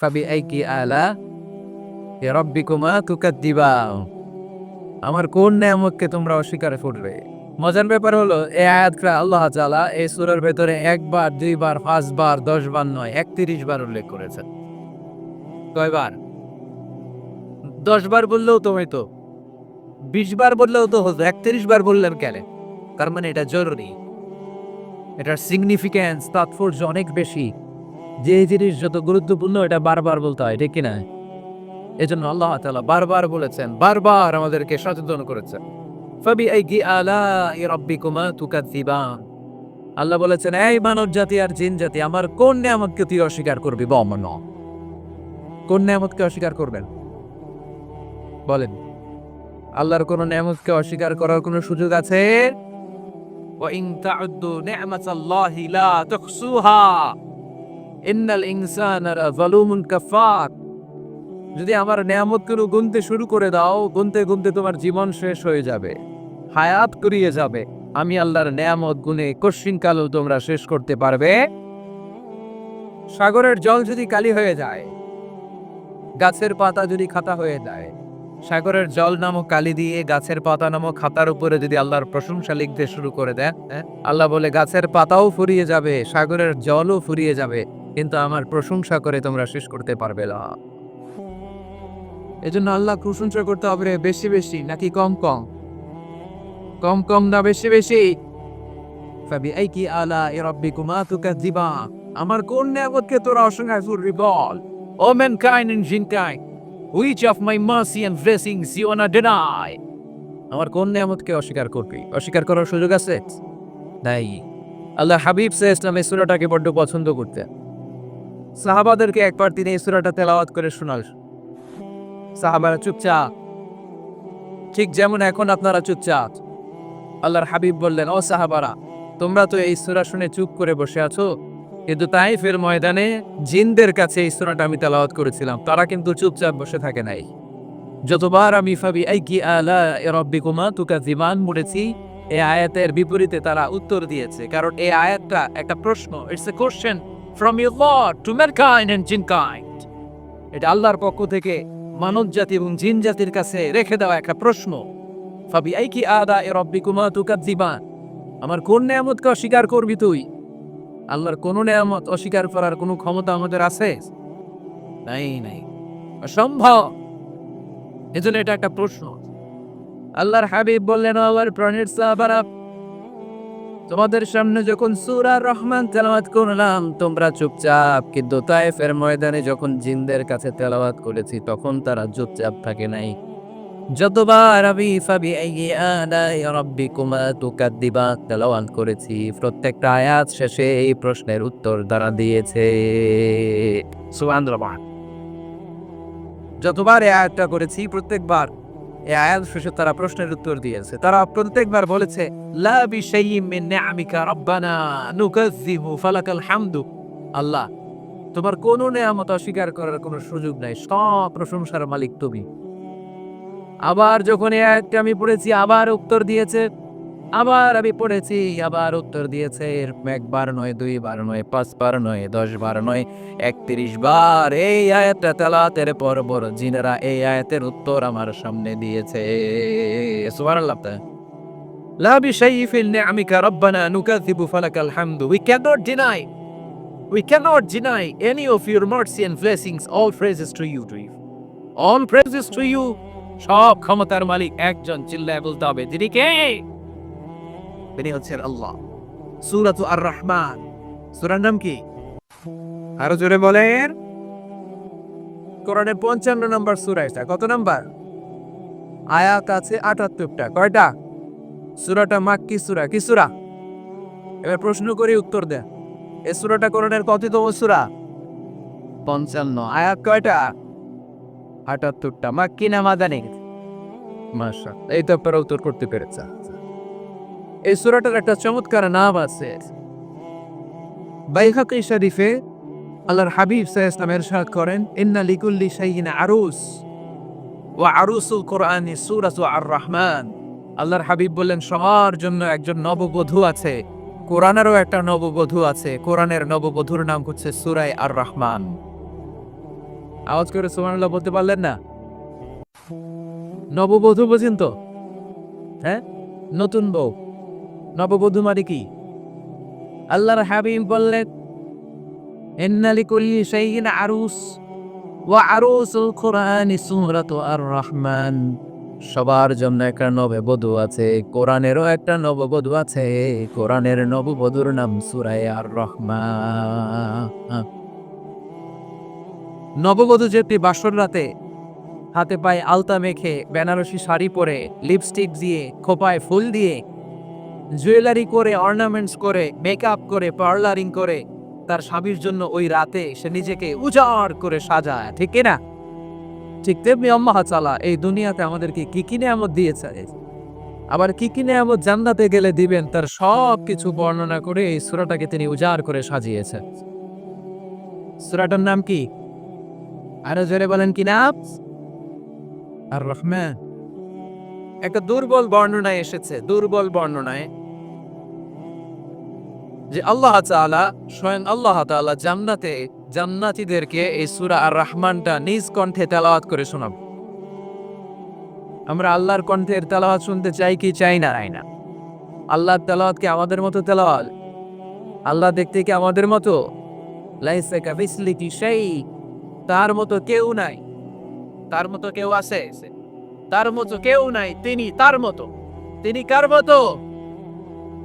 ফাবিআইকি আলা রাব্বিকুমা তুকাদ্দিবান। আমার কোন নিয়ামতকে তোমরা অস্বীকার করবে? মজার ব্যাপার হলো এই আয়াতটা আল্লাহ তাআলা এই সূরার ভেতরে একবার, দুইবার, ৫ বার, ১০ বার নয় ৩১ বার উল্লেখ করেছেন। কয়বার? ১০ বার বললেও তো হইতো, ২০ বার বললেও তো হতো, ৩১ বার বললেন কেন? তার মানে এটা জরুরি। এটার সিগনিফিক্যান্স, তাৎপর্য অনেক বেশি। যে জিনিস যত গুরুত্বপূর্ণ এটা বারবার বলতে হয়, ঠিক কিনা? এজন্য আল্লাহ তাআলা বারবার বলেছেন, বারবার আমাদেরকে সচেতন করেছেন। ফাবিআইকি আলাই রাব্বিকুমা তুকাযযিবান। আল্লাহ বলেছেন, এই মানব জাতি আর জিন জাতি, আমার কোন নিয়ামতকে তুই অস্বীকার করবি? বমন কোন নিয়ামতকে অস্বীকার করবেন বলেন? আল্লাহর কোন নিয়ামতকে অস্বীকার করার কোন সুযোগ আছে? ওয়া ইন তাউদ্দু নি'মাতাল্লাহি লা তুহসুহা ইন্নাল ইনসানা লাযালুমুন কাফার। যদি আমার নিয়ামতগুলো গুনতে শুরু করে দাও, গুনতে গুনতে তোমার জীবন শেষ হয়ে যাবে, হায়াত কুরিয়ে যাবে। আমি আল্লাহর নিয়ামত গুনে কশিনকালও তোমরা শেষ করতে পারবে। সাগরের জল যদি কালি হয়ে যায়, গাছের পাতা যদি খাতা হয়ে যায়, সাগরের জল নামক কালি দিয়ে গাছের পাতা নামক খাতার উপরে যদি আল্লাহর প্রশংসা লিখতে শুরু করে দেন, আল্লাহ বলে গাছের পাতাও ফুরিয়ে যাবে, সাগরের জলও ফুরিয়ে যাবে, কিন্তু আমার প্রশংসা করে তোমরা শেষ করতে পারবে না। এজন্য আল্লাহ প্রশংসা করতে হবে বেশি বেশি নাকি কম কম? কম কম না বেশি বেশি? ফাবিআইকি আলাই রাব্বিকুমা তুকাযযিবান। আমার কোন নিয়ামতকে তোরা অস্বীকার করবি বল? O mankind and jinnkind, which of my mercy and blessings you wanna deny? আমার কোন নিয়ামতকে অস্বীকার করবি? অস্বীকার করার সুযোগ আছে? নাই। আল্লাহ হাবিব সাল্লাল্লাহু আলাইহি ওয়াসাল্লাম এই সূরাটাকে বড্ড পছন্দ করতেন। সাহাবাদেরকে একবার তিনি এই সূরাটা তেলাওয়াত করে শোনালেন। সাহাবারা চুপচাপ, ঠিক যেমন এখন আপনারা চুপচাপ। আল্লাহর হাবিব বললেন, ও সাহাবারা, তোমরা তো এই সূরা শুনে চুপ করে বসে আছো, কিন্তু তাইফের ময়দানে জিনদের কাছে এই সূরাটা আমি তেলাওয়াত করেছিলাম, তারা কিন্তু চুপচাপ বসে থাকে নাই। যতবার আমি ফাবিআইকি আলাই রাব্বিকুমা তুকাযযিবান বলেছি, এই আয়াতের বিপরীতে তারা উত্তর দিয়েছে, কারণ এই আয়াতটা একটা প্রশ্ন। It's a question from your lord to mankind and jinnkind. এটা আল্লাহর পক্ষ থেকে মানব জাতি এবং জিন জাতির কাছে রেখে দেওয়া একটা প্রশ্ন। ফাবিআইকি আলাই রাব্বিকুমা তুকাযযিবান। আমার কোন নিয়ামতকে অস্বীকার করবি তুই? আল্লাহর কোন নিয়ামত অস্বীকার করার কোন ক্ষমতা আমাদের আছে? নাই, নাই, অসম্ভব। এজন্য এটা একটা প্রশ্ন। আল্লাহর হাবিব বললেন, আল্লাহর প্রাণের সাহাবারা, তোমাদের সামনে যখন সূরা রহমান তেলাওয়াত করলাম তোমরা চুপচাপ, কিন্তু তায়েফের ময়দানে যখন জিনদের কাছে তেলাওয়াত করেছি তখন তারা চুপচাপ থাকে নাই। যতবার আমি ফাবিআইয়ি আলাই রাব্বিকুমা তুকাযযিবান তেলাওয়াত করেছি, প্রত্যেকটা আয়াত শেষে এই প্রশ্নের উত্তর তারা দিয়েছে। সুবহানাল্লাহ। যতবার এই আয়াতটা করেছি প্রত্যেকবার এই আয়াত শেষে তারা প্রশ্নের উত্তর দিয়েছে। তারা প্রত্যেকবার বলেছে, লা বিশাইইম মিন নিআমিকা রাব্বানা নুকাযযিবু ফালাকাল হামদু। আল্লাহ, তোমার কোন নিয়ামত অস্বীকার করার কোনো সুযোগ নাই, সব প্রশংসার মালিক তুমি। আবার যখন এই আয়াতটা আমি পড়েছি আবার উত্তর দিয়েছে, আবার আমি পড়েছি আবার উত্তর দিয়েছে। একবার নয়, দুইবার নয়, ৫ বার নয়, ১০ বার নয়, ৩১ বার এই আয়াতটা তেলাওয়াতের পর বড় জিনেরা এই আয়াতের উত্তর আমার সামনে দিয়েছে। সুবহানাল্লাহ। লা বিশাইইন ফিন নিআমিকা রাব্বানা নুকাযযিবু ফালাকাল হামদু। We cannot deny any of your mercy and blessings. All praises to you. All praises to you. সব ক্ষমতার মালিক একজন, চিল্লায় বলতে হবে, তিনি কে? তিনি হচ্ছেন আল্লাহ। সূরাতু আর রহমান, সূরার নাম কি? আরো জোরে বলেন। কোরআনের ৫৫ নম্বর সূরা এটা। কত নাম্বার? আয়াত আছে ৭৮টা। কয়টা? সূরাটা মাক্কি সূরা। কি সূরা? এবার প্রশ্ন করে উত্তর দেন। এই সূরাটা কোরআনের কততম সূরা? ৫৫। আয়াত কয়টা? ৭৮টা। মাক্কি না মাদানী? মাশাআল্লাহ, এই তো আপনারা উত্তর করতে পেরেছেন। এই সূরাটার একটা চমৎকার নাম আছে। বাইহাকী শরীফে আল্লাহর হাবিব সাল্লাল্লাহু আলাইহি ওয়াসাল্লাম ইরশাদ করেন, ইন্না লিকুল্লি শাইইন আরুস ওয়া আরুসুল কুরআনি সূরাতু আর রহমান। আল্লাহর হাবিব বললেন, সবার জন্য একজন নববধূ আছে, কোরআনেরও একটা নববধূ আছে। কোরআনের নববধূর নাম হচ্ছে সূরা আর রহমান। আওয়াজ করে সুবহানাল্লাহ বলতে পারলেন না? নববধূ বোঝেন তো? হ্যাঁ, নতুন বউ। নববধূ মানে কি? আল্লাহর হাবিব বললেন, ইন্না লিকুল্লি শাইইন আরুস ওয়া আরুসুল কুরআনি সূরাতু আর-রাহমান। সবার জন্য একটা নববধূ আছে, কোরআনেরও একটা নববধূ আছে। কোরআনের নববধূর নাম সূরা আর-রাহমান। নববধূ যেতে বাসর রাতে হাতে পায়ে আলতা মেখে, বেনারসি শাড়ি পরে, লিপস্টিক দিয়ে, খোপায় ফুল দিয়ে, জুয়েলারি করে, অর্নামেন্টস করে, মেকআপ করে, পার্লারিং করে তার স্বামীর জন্য ওই রাতে সে নিজেকে উজাড় করে সাজায়, ঠিক কিনা? ঠিক তেমনি আল্লাহ তাআলা এই দুনিয়াতে আমাদেরকে কি কি নেয়ামত দিয়েছে, আবার কি কি নেয়ামত জান্নাতে গেলে দিবেন, তার সব কিছু বর্ণনা করে এই সূরাটাকে তিনি উজাড় করে সাজিয়েছেন। সূরাটার নাম কি? আরো জোরে বলেন কি নাম? আর রহমান। একটা দুর্বল বর্ণনায় এসেছে, দুর্বল বর্ণনায় যে আল্লাহ তাআলা, স্বয়ং আল্লাহ তাআলা জান্নাতে জান্নাতীদেরকে এই সূরা আর রহমানটা নিজ কণ্ঠে তেলাওয়াত করে শোনাব। আমরা আল্লাহর কণ্ঠের তেলাওয়াত শুনতে চাই কি চাই না? আল্লাহর তেলাওয়াত কি আমাদের মতো তেলাওয়াত? আল্লাহ দেখতে কি আমাদের মতো? লাইসা কামিসলিহি শাই, তার মতো কেউ নাই। তার মতো কেউ আছে? তার মতো কেউ নাই। তিনি তার মতো। তিনি কার মতো?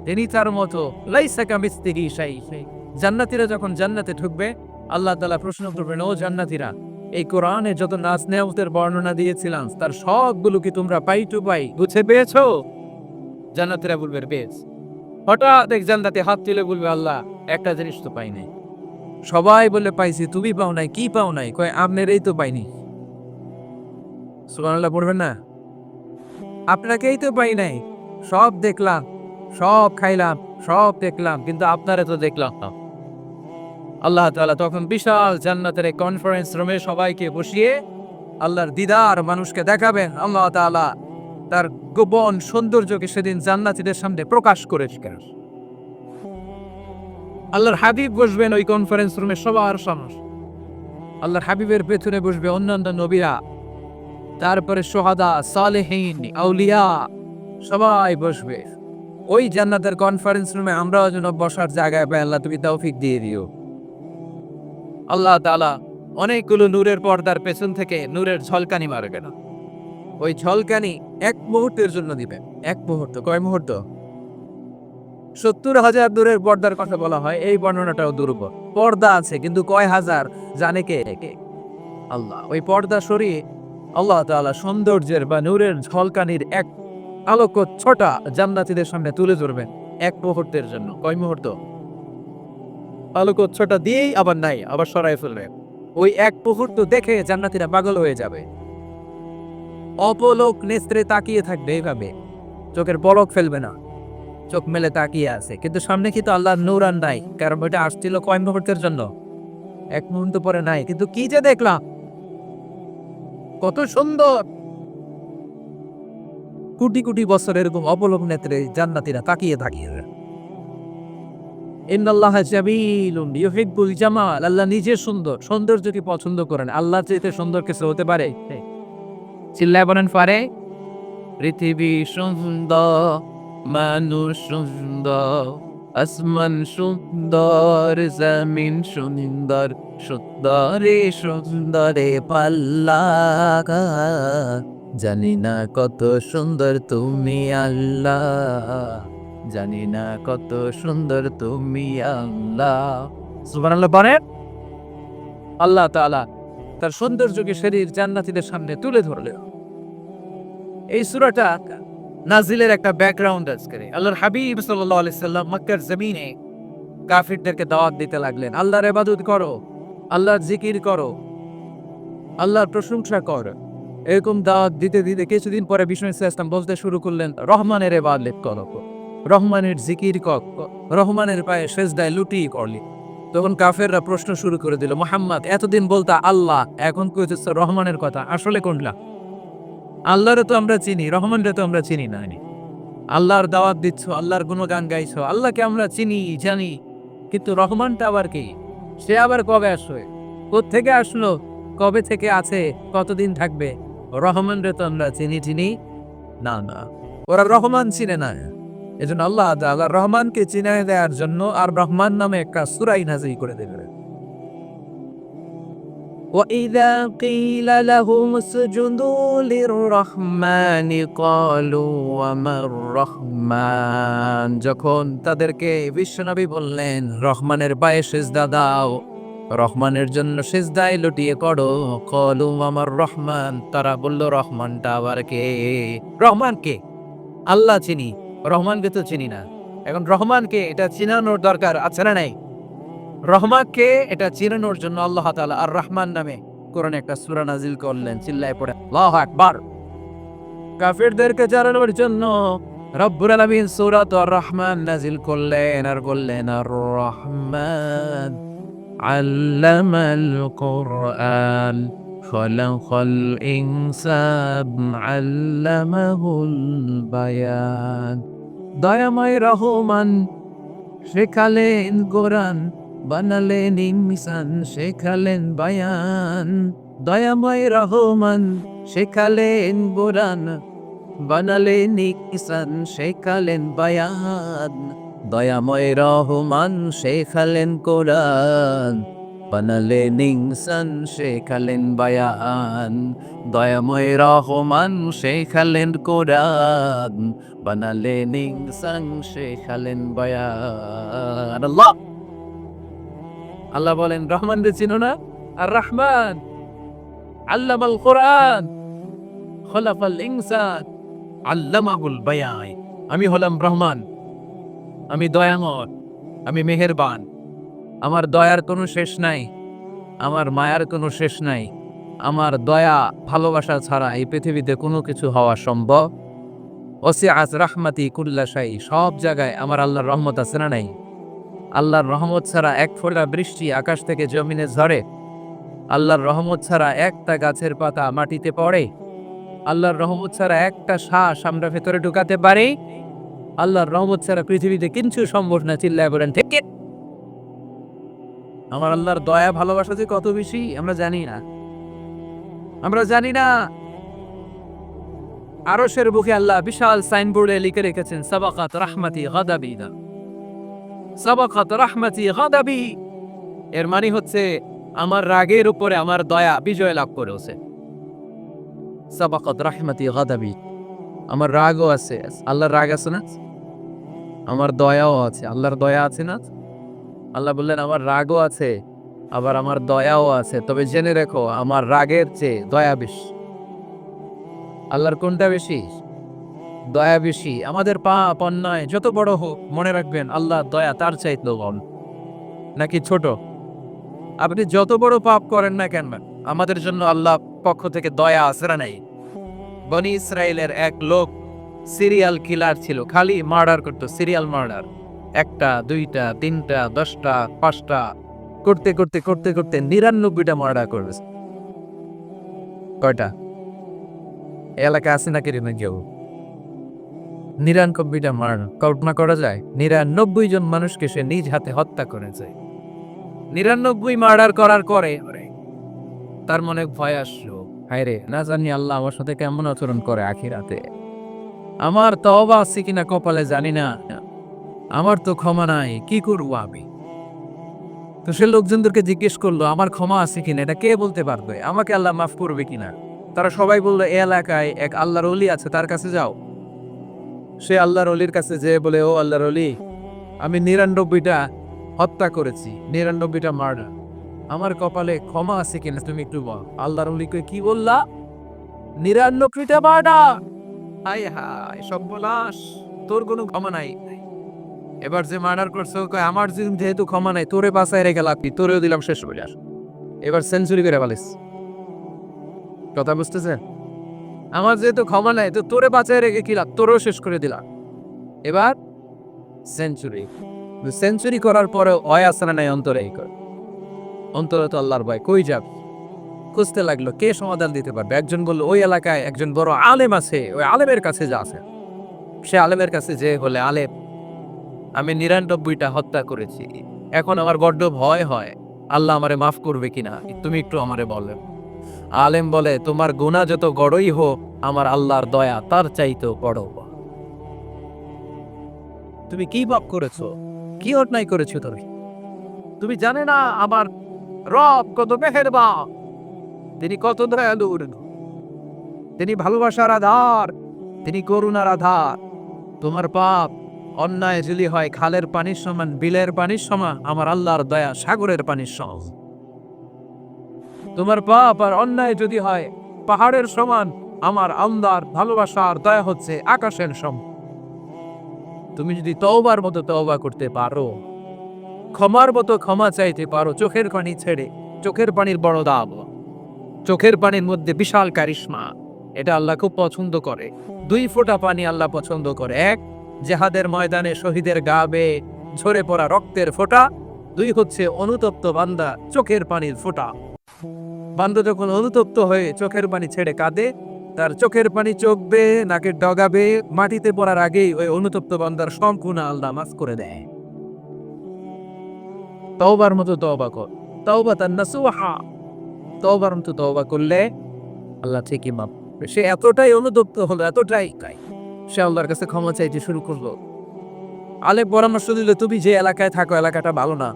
তিনি তার মতো। লাইসা কামিসলিহি শাই। জান্নাতীরা যখন জান্নাতে ঢুকবে, আল্লাহ তাআলা প্রশ্ন করবেন, ও জান্নাতীরা, এই কোরআনে যত নাজ নেয়ামতের বর্ণনা দিয়েছিলাম তার সবগুলো কি তোমরা পাই টু পাই বুঝে পেয়েছো? জান্নাতীরা বলবে পেয়েছি। হঠাৎ এক জান্নাতে হাত তুলে বলবে, আল্লাহ একটা জিনিস তো পাই নাই। সবাই বলে পাইছি, তুমি পাও নাই। কি পাও নাই? কয় আপনারই তো পাইনি। সুবহানাল্লাহ পড়বেন না? আপনাকেই তো পাই নাই। সব দেখলাম, সব খাইলাম, সব দেখলাম, কিন্তু আপনারে তো দেখলাম না। আল্লাহ তাআলা তখন বিশাল জান্নাতের এক কনফারেন্স রুমে সবাইকে বসিয়ে আল্লাহর দিদার মানুষকে দেখাবেন। আল্লাহ তাআলা তার গোপন সৌন্দর্যকে সেদিন জান্নাতীদের সামনে প্রকাশ করেছেন। আল্লাহর হাবিব বসবেন ওই কনফারেন্স রুমে সবার সামনে। আল্লাহর হাবিবের পেছনে বসবে অন্যান্য নবীরা, তারপরে সোহাদা, সালেহীন, আউলিয়া সবাই বসবে ওই জান্নাতের কনফারেন্স রুমে। আমরাও যেন বসার জায়গায় পাই, আল্লাহ তুমি তৌফিক দিয়ে দিও। আল্লাহ তাআলা অনেকগুলো নূরের পর্দার পেছন থেকে নূরের ঝলকানি মারবেন। ওই ঝলকানি এক মুহূর্তের জন্য দিবেন। এক মুহূর্ত। কয় মুহূর্ত? 70,000 নূরের পর্দার কথা বলা হয়। এই বর্ণনাটাও দুর্বল। পর্দা আছে কিন্তু কয় হাজার জানে কে? আল্লাহ। ওই পর্দা সরিয়ে আল্লাহ তাআলা সৌন্দর্যের বা নূরের ঝলকানির এক আলোকচ্ছটা জান্নাতীদের সামনে তুলে ধরবেন এক মুহূর্তের জন্য। কয় মুহূর্ত? আলোকচ্ছটা দিয়েই আবার নাই, আবার সরাই ফেলবে। ওই এক মুহূর্ত দেখে জান্নাতীরা পাগল হয়ে যাবে, অপলক নেত্রে তাকিয়ে থাকবে। এইভাবে চোখের পলক ফেলবে না, চোখ মেলে তাকিয়ে আছে। কিন্তু সামনে কিন্তু আল্লাহর নূর আর নাই, কারণ ওইটা আসছিল কয় মুহূর্তের জন্য? এক মুহূর্ত পরে নাই। কিন্তু কি যে দেখলাম, কত সুন্দর! কোটি কোটি বছর এরকম অপলক নেত্রে জান্নাতীরা তাকিয়ে তাকিয়ে। ইন্নাল্লাহা জামিলুন ইউহিব্বুল জামাল। আল্লাহ নিজে সুন্দর, সৌন্দর্যকে পছন্দ করেন। আল্লাহর চাইতে সুন্দর কিছু হতে পারে? চিল্লায় বলেন পারে? পৃথিবী সুন্দর, মানুষ সুন্দর, আসমান সুন্দর, জমিন সুন্দর, সুন্দরে সুন্দরে পাল্লা। জানি না কত সুন্দর তুমি আল্লাহ, জানি না কত সুন্দর তুমি আল্লাহ। সুবহানাল্লাহ বলেন। আল্লাহ তাআলা তার সৌন্দর্যকে শরীর জান্নাতীদের সামনে তুলে ধরলেন। এই সূরাটা নাজিলের একটা ব্যাকগ্রাউন্ড আছে। আল্লাহর হাবিব সাল্লাল্লাহু আলাইহি সাল্লাম মক্কার জমিনে কাফিরদেরকে দাওয়াত দিতে লাগলেন, আল্লাহর ইবাদত করো, আল্লাহর জিকির করো, আল্লাহর প্রশংসা করো। এরকম দাওয়াত দিতে দিতে কিছুদিন পরে বিষ্ণু ইসলাম বলতে শুরু করলেন, রহমানের ইবাদত করো, রহমানের জিকির কর, রহমানের পায়ে সেজদায় লুটিয়ে করলি। তখন কাফেররা প্রশ্ন শুরু করে দিল, মুহাম্মদ এতদিন বলতা আল্লাহ, এখন কইতেছ রহমানের কথা, আসলে কোনটা? আল্লাহরে তো আমরা চিনি, রহমানরে তো আমরা চিনি না। আল্লাহর দাওয়াত দিচ্ছ, আল্লাহর গুণগান গাইছো, আল্লাহকে আমরা চিনি জানি, কিন্তু রহমানটা আবার কি? সে আবার কবে আসবে? কোত্থেকে আসলো? কবে থেকে আছে, কতদিন থাকবে? রহমান রে তো আমরা চিনি না না, ওরা রহমান চিনে না। এজন্য আল্লাহ তাআলা রহমানকে চিনায় দেওয়ার জন্য আর রহমান নামে একটা সূরা নাযিল করে দিলেন। وَإِذَا قِيلَ لَهُمُ اسْجُدُوا لِلرَّحْمَنِ قَالُوا وَمَا الرَّحْمَنُ, যখন তাদেরকে বিশ্বনবী বললেন রহমানের পায়ে সিজদা দাও, রহমানের জন্য সিজদায় লুটিয়ে পড়ো, ক্বালু ওয়ামার রহমান, তারা বলল রহমানটা আবার কে? রহমান কে? আল্লাহ চিনি, রহমানকে তো চিনি না। এখন রহমানকে এটা চিনানোর দরকার আছে না নাই? রহমানকে এটা চিনানোর জন্য আল্লাহ তাআলা আর রহমান নামে কোরআনে একটা সূরা নাজিল করলেন। চিল্লায় পড়ে আল্লাহু আকবার। কাফিরদেরকে জানানোর জন্য রব্বুল আলামিন সূরা আর রহমান নাজিল করলেন আর বললেন আর রহমান আল্লামাল কুরআন খলাকাল ইনসান আল্লামাহুল বায়ান। দয়াময় রহমান শেখালেন কোরআন, বানালেন ইনসান, শেখালেন বায়ান। দয়াময় রহমান শেখালেন কোরআন, বানালেন ইনসান, শেখালেন বায়ান। দয়াময় রহমান শেখালেন কোরআন, বানালেন ইনসান, শেখালেন বায়ান। দয়াময় রহমান শেখালেন কোরআন, বানালেন ইনসান, শেখালেন বায়ান। আল্লাহ আল্লাহ বলেন রহমান রে চিনো না? আর রহমান আল্লামাল কোরআন খলাকাল ইনসান আল্লামাহুল বায়ান। আমি হলাম রহমান, আমি দয়াময়, আমি মেহেরবান। আমার দয়ার কোনো শেষ নাই, আমার মায়ার কোনো শেষ নাই। আমার দয়া ভালোবাসা ছাড়া এই পৃথিবীতে কোনো কিছু হওয়া সম্ভব? ওসিআত রাহমাতি কুল্লা শাই, সব জায়গায় আমার আল্লাহর রহমত আছে না নাই? আল্লাহর রহমত ছাড়া এক ফোঁটা বৃষ্টি আকাশ থেকে জমিনে ঝরে? আল্লাহর রহমত ছাড়া একটা গাছের পাতা মাটিতে পড়ে? আল্লাহর রহমত ছাড়া একটা শ্বাস আমরা ভেতরে ঢুকাতে পারি? আল্লাহর রহমত ছাড়া পৃথিবীতে কিচ্ছু সম্ভব না। চিল্লায় বলেন ঠিক কি? আমার আল্লাহর দয়া ভালোবাসা যে কত বেশি আমরা জানি না, আমরা জানি না। আরশের বুকে আল্লাহ বিশাল সাইনবোর্ডে লিখে রেখেছেন সাবাকাত রাহমাতি গাদাবি। সাবাকাত রাহমাতি গাদাবি এর মানে হচ্ছে আমার রাগের উপরে আমার দয়া বিজয় লাভ করেছে। সাবাকাত রাহমাতি গাদাবি, আমার রাগও আছে, আল্লাহর রাগ আছে না? আমার দয়াও আছে, আল্লাহর দয়া আছে না? আল্লাহ বললেন আমার রাগও আছে, আবার আমার দয়াও আছে, তবে জেনে রেখো আমার রাগের চেয়ে দয়া বেশি। আল্লাহর কোনটা বেশি? দয়া বেশি। আমাদের পাপ অন্যায় যত বড় হোক, মনে রাখবেন আল্লাহর দয়া তার চাইতে কম নাকি ছোট। আপনি যত বড় পাপ করেন না কেন, আমাদের জন্য আল্লাহ পক্ষ থেকে দয়া আছে না নাই? বনি ইসরায়েলের এক লোক সিরিয়াল কিলার ছিল, খালি মার্ডার করতো, সিরিয়াল মার্ডার। একটা, দুইটা, তিনটা, 10টা, 5টা করতে করতে করতে করতে 99টা মার্ডার করেছে। কয়টা? এলাকা আছে নাকি রে না কেউ? 99টা মার্ডার কল্পনা করা যায়? 99 জন মানুষকে সে নিজ হাতে হত্যা করেছে। 99 মার্ডার করার পরে তার মনে ভয় আসলো, হায় রে, না জানি আল্লাহ আমার সাথে কেমন আচরণ করে আখিরাতে। আমার তওবা আছে কিনা কপালে জানি না, আমার তো ক্ষমা নাই, কি করবো আমি? তো সে লোকজনদেরকে জিজ্ঞেস করলো আমার ক্ষমা আছে কিনা, এটা কে বলতে পারবে? আমাকে আল্লাহ মাফ করবে কিনা? তারা সবাই বললো এ এলাকায় এক আল্লাহর ওলি আছে, তার কাছে যাও। সে আল্লাহর ওলির কাছে যেয়ে বলে, ও আল্লাহর ওলি, আমি 99টা হত্যা করেছি, 99টা মার্ডার, আমার কপালে ক্ষমা আছে কিনা তুমি একটু বল। আল্লাহর ওলিকে কি বললা? 99টা মার্ডার! হায় হায় সর্বনাশ, তোর কোনো ক্ষমা নাই। এবার যে মার্ডার করছে কয় আমার যেহেতু ক্ষমা নাই, তোরে বাঁচায় রেখে লাভ কি, তোরেও দিলাম শেষ হয়ে যাস। এবার সেঞ্চুরি করে ফেলিস। কথা বুঝতেছেন? আমার যেহেতু ক্ষমা নাই, তো তোরে বাঁচায় রেখে কি লাভ, তোরেও শেষ করে দিলাম। এবার সেঞ্চুরি। সেঞ্চুরি করার পরে ভয় আসে না নাই অন্তরে? অন্তরে তো আল্লাহর ভয়। কই যাব? খুঁজতে লাগলো কে সমাধান দিতে পারবে। একজন বললো ওই এলাকায় একজন বড় আলেম আছে, ওই আলেমের কাছে যা আছে। সে আলেমের কাছে যে বলে, আলেম, আমি 99টা হত্যা করেছি, এখন আমার বড্ড ভয় হয় আল্লাহ আমারে মাফ করবে কিনা, তুমি একটু আমারে বলেন। আলেম বলে তোমার গুনাহ যত বড়ই হোক আমার আল্লাহর দয়া তার চাইতেও বড়। তুমি কি পাপ করেছো, কি অন্যায় করেছো তুমি জানে না আমার রব কত মেহেরবান, তিনি কত দয়ালু, তিনি ভালোবাসার আধার, তিনি করুণার আধার। তোমার পাপ অন্যায় যদি হয় খালের পানির সমান, বিলের পানির সমান, আমার আল্লাহর দয়া সাগরের পানির সমান। তোমার পাপ আর অন্যায় যদি হয় পাহাড়ের সমান, আমার আল্লাহর ভালোবাসার দয়া হচ্ছে আকাশের সমান। তুমি যদি তওবার মতো তওবা করতে পারো, ক্ষমার মতো ক্ষমা চাইতে পারো, চোখের পানি ছেড়ে, চোখের পানির বড় দাম, চোখের পানির মধ্যে বিশাল কারিশমা, এটা আল্লাহ খুব পছন্দ করে। 2 ফোঁটা পানি আল্লাহ পছন্দ করে। 1 জিহাদের ময়দানে শহীদের গা বেয়ে ঝরে পড়া রক্তের ফোঁটা, 2 হচ্ছে অনুতপ্ত বান্দা চোখের পানির ফোঁটা। বান্দা যখন অনুতপ্ত হয়ে চোখের পানি ছেড়ে কাঁদে, তার চোখের পানি চোখ বেয়ে নাকের ডগা বেয়ে মাটিতে পড়ার আগেই ওই অনুতপ্ত বান্দার সব গুনাহ আল্লাহ মাফ করে দেয়। তওবার মতো তওবা কর, তাওবাতান নাসুহা, তওবার মতো তওবা করলে আল্লাহ ঠিকই মাফ করবে। সে এতটাই অনুতপ্ত হলো, এতটাই সে আল্লাহর কাছে ক্ষমা চাইতে শুরু করলো। আলেম পরামর্শ দিল, তুমি যে এলাকায় থাকো এলাকাটা ভালো না,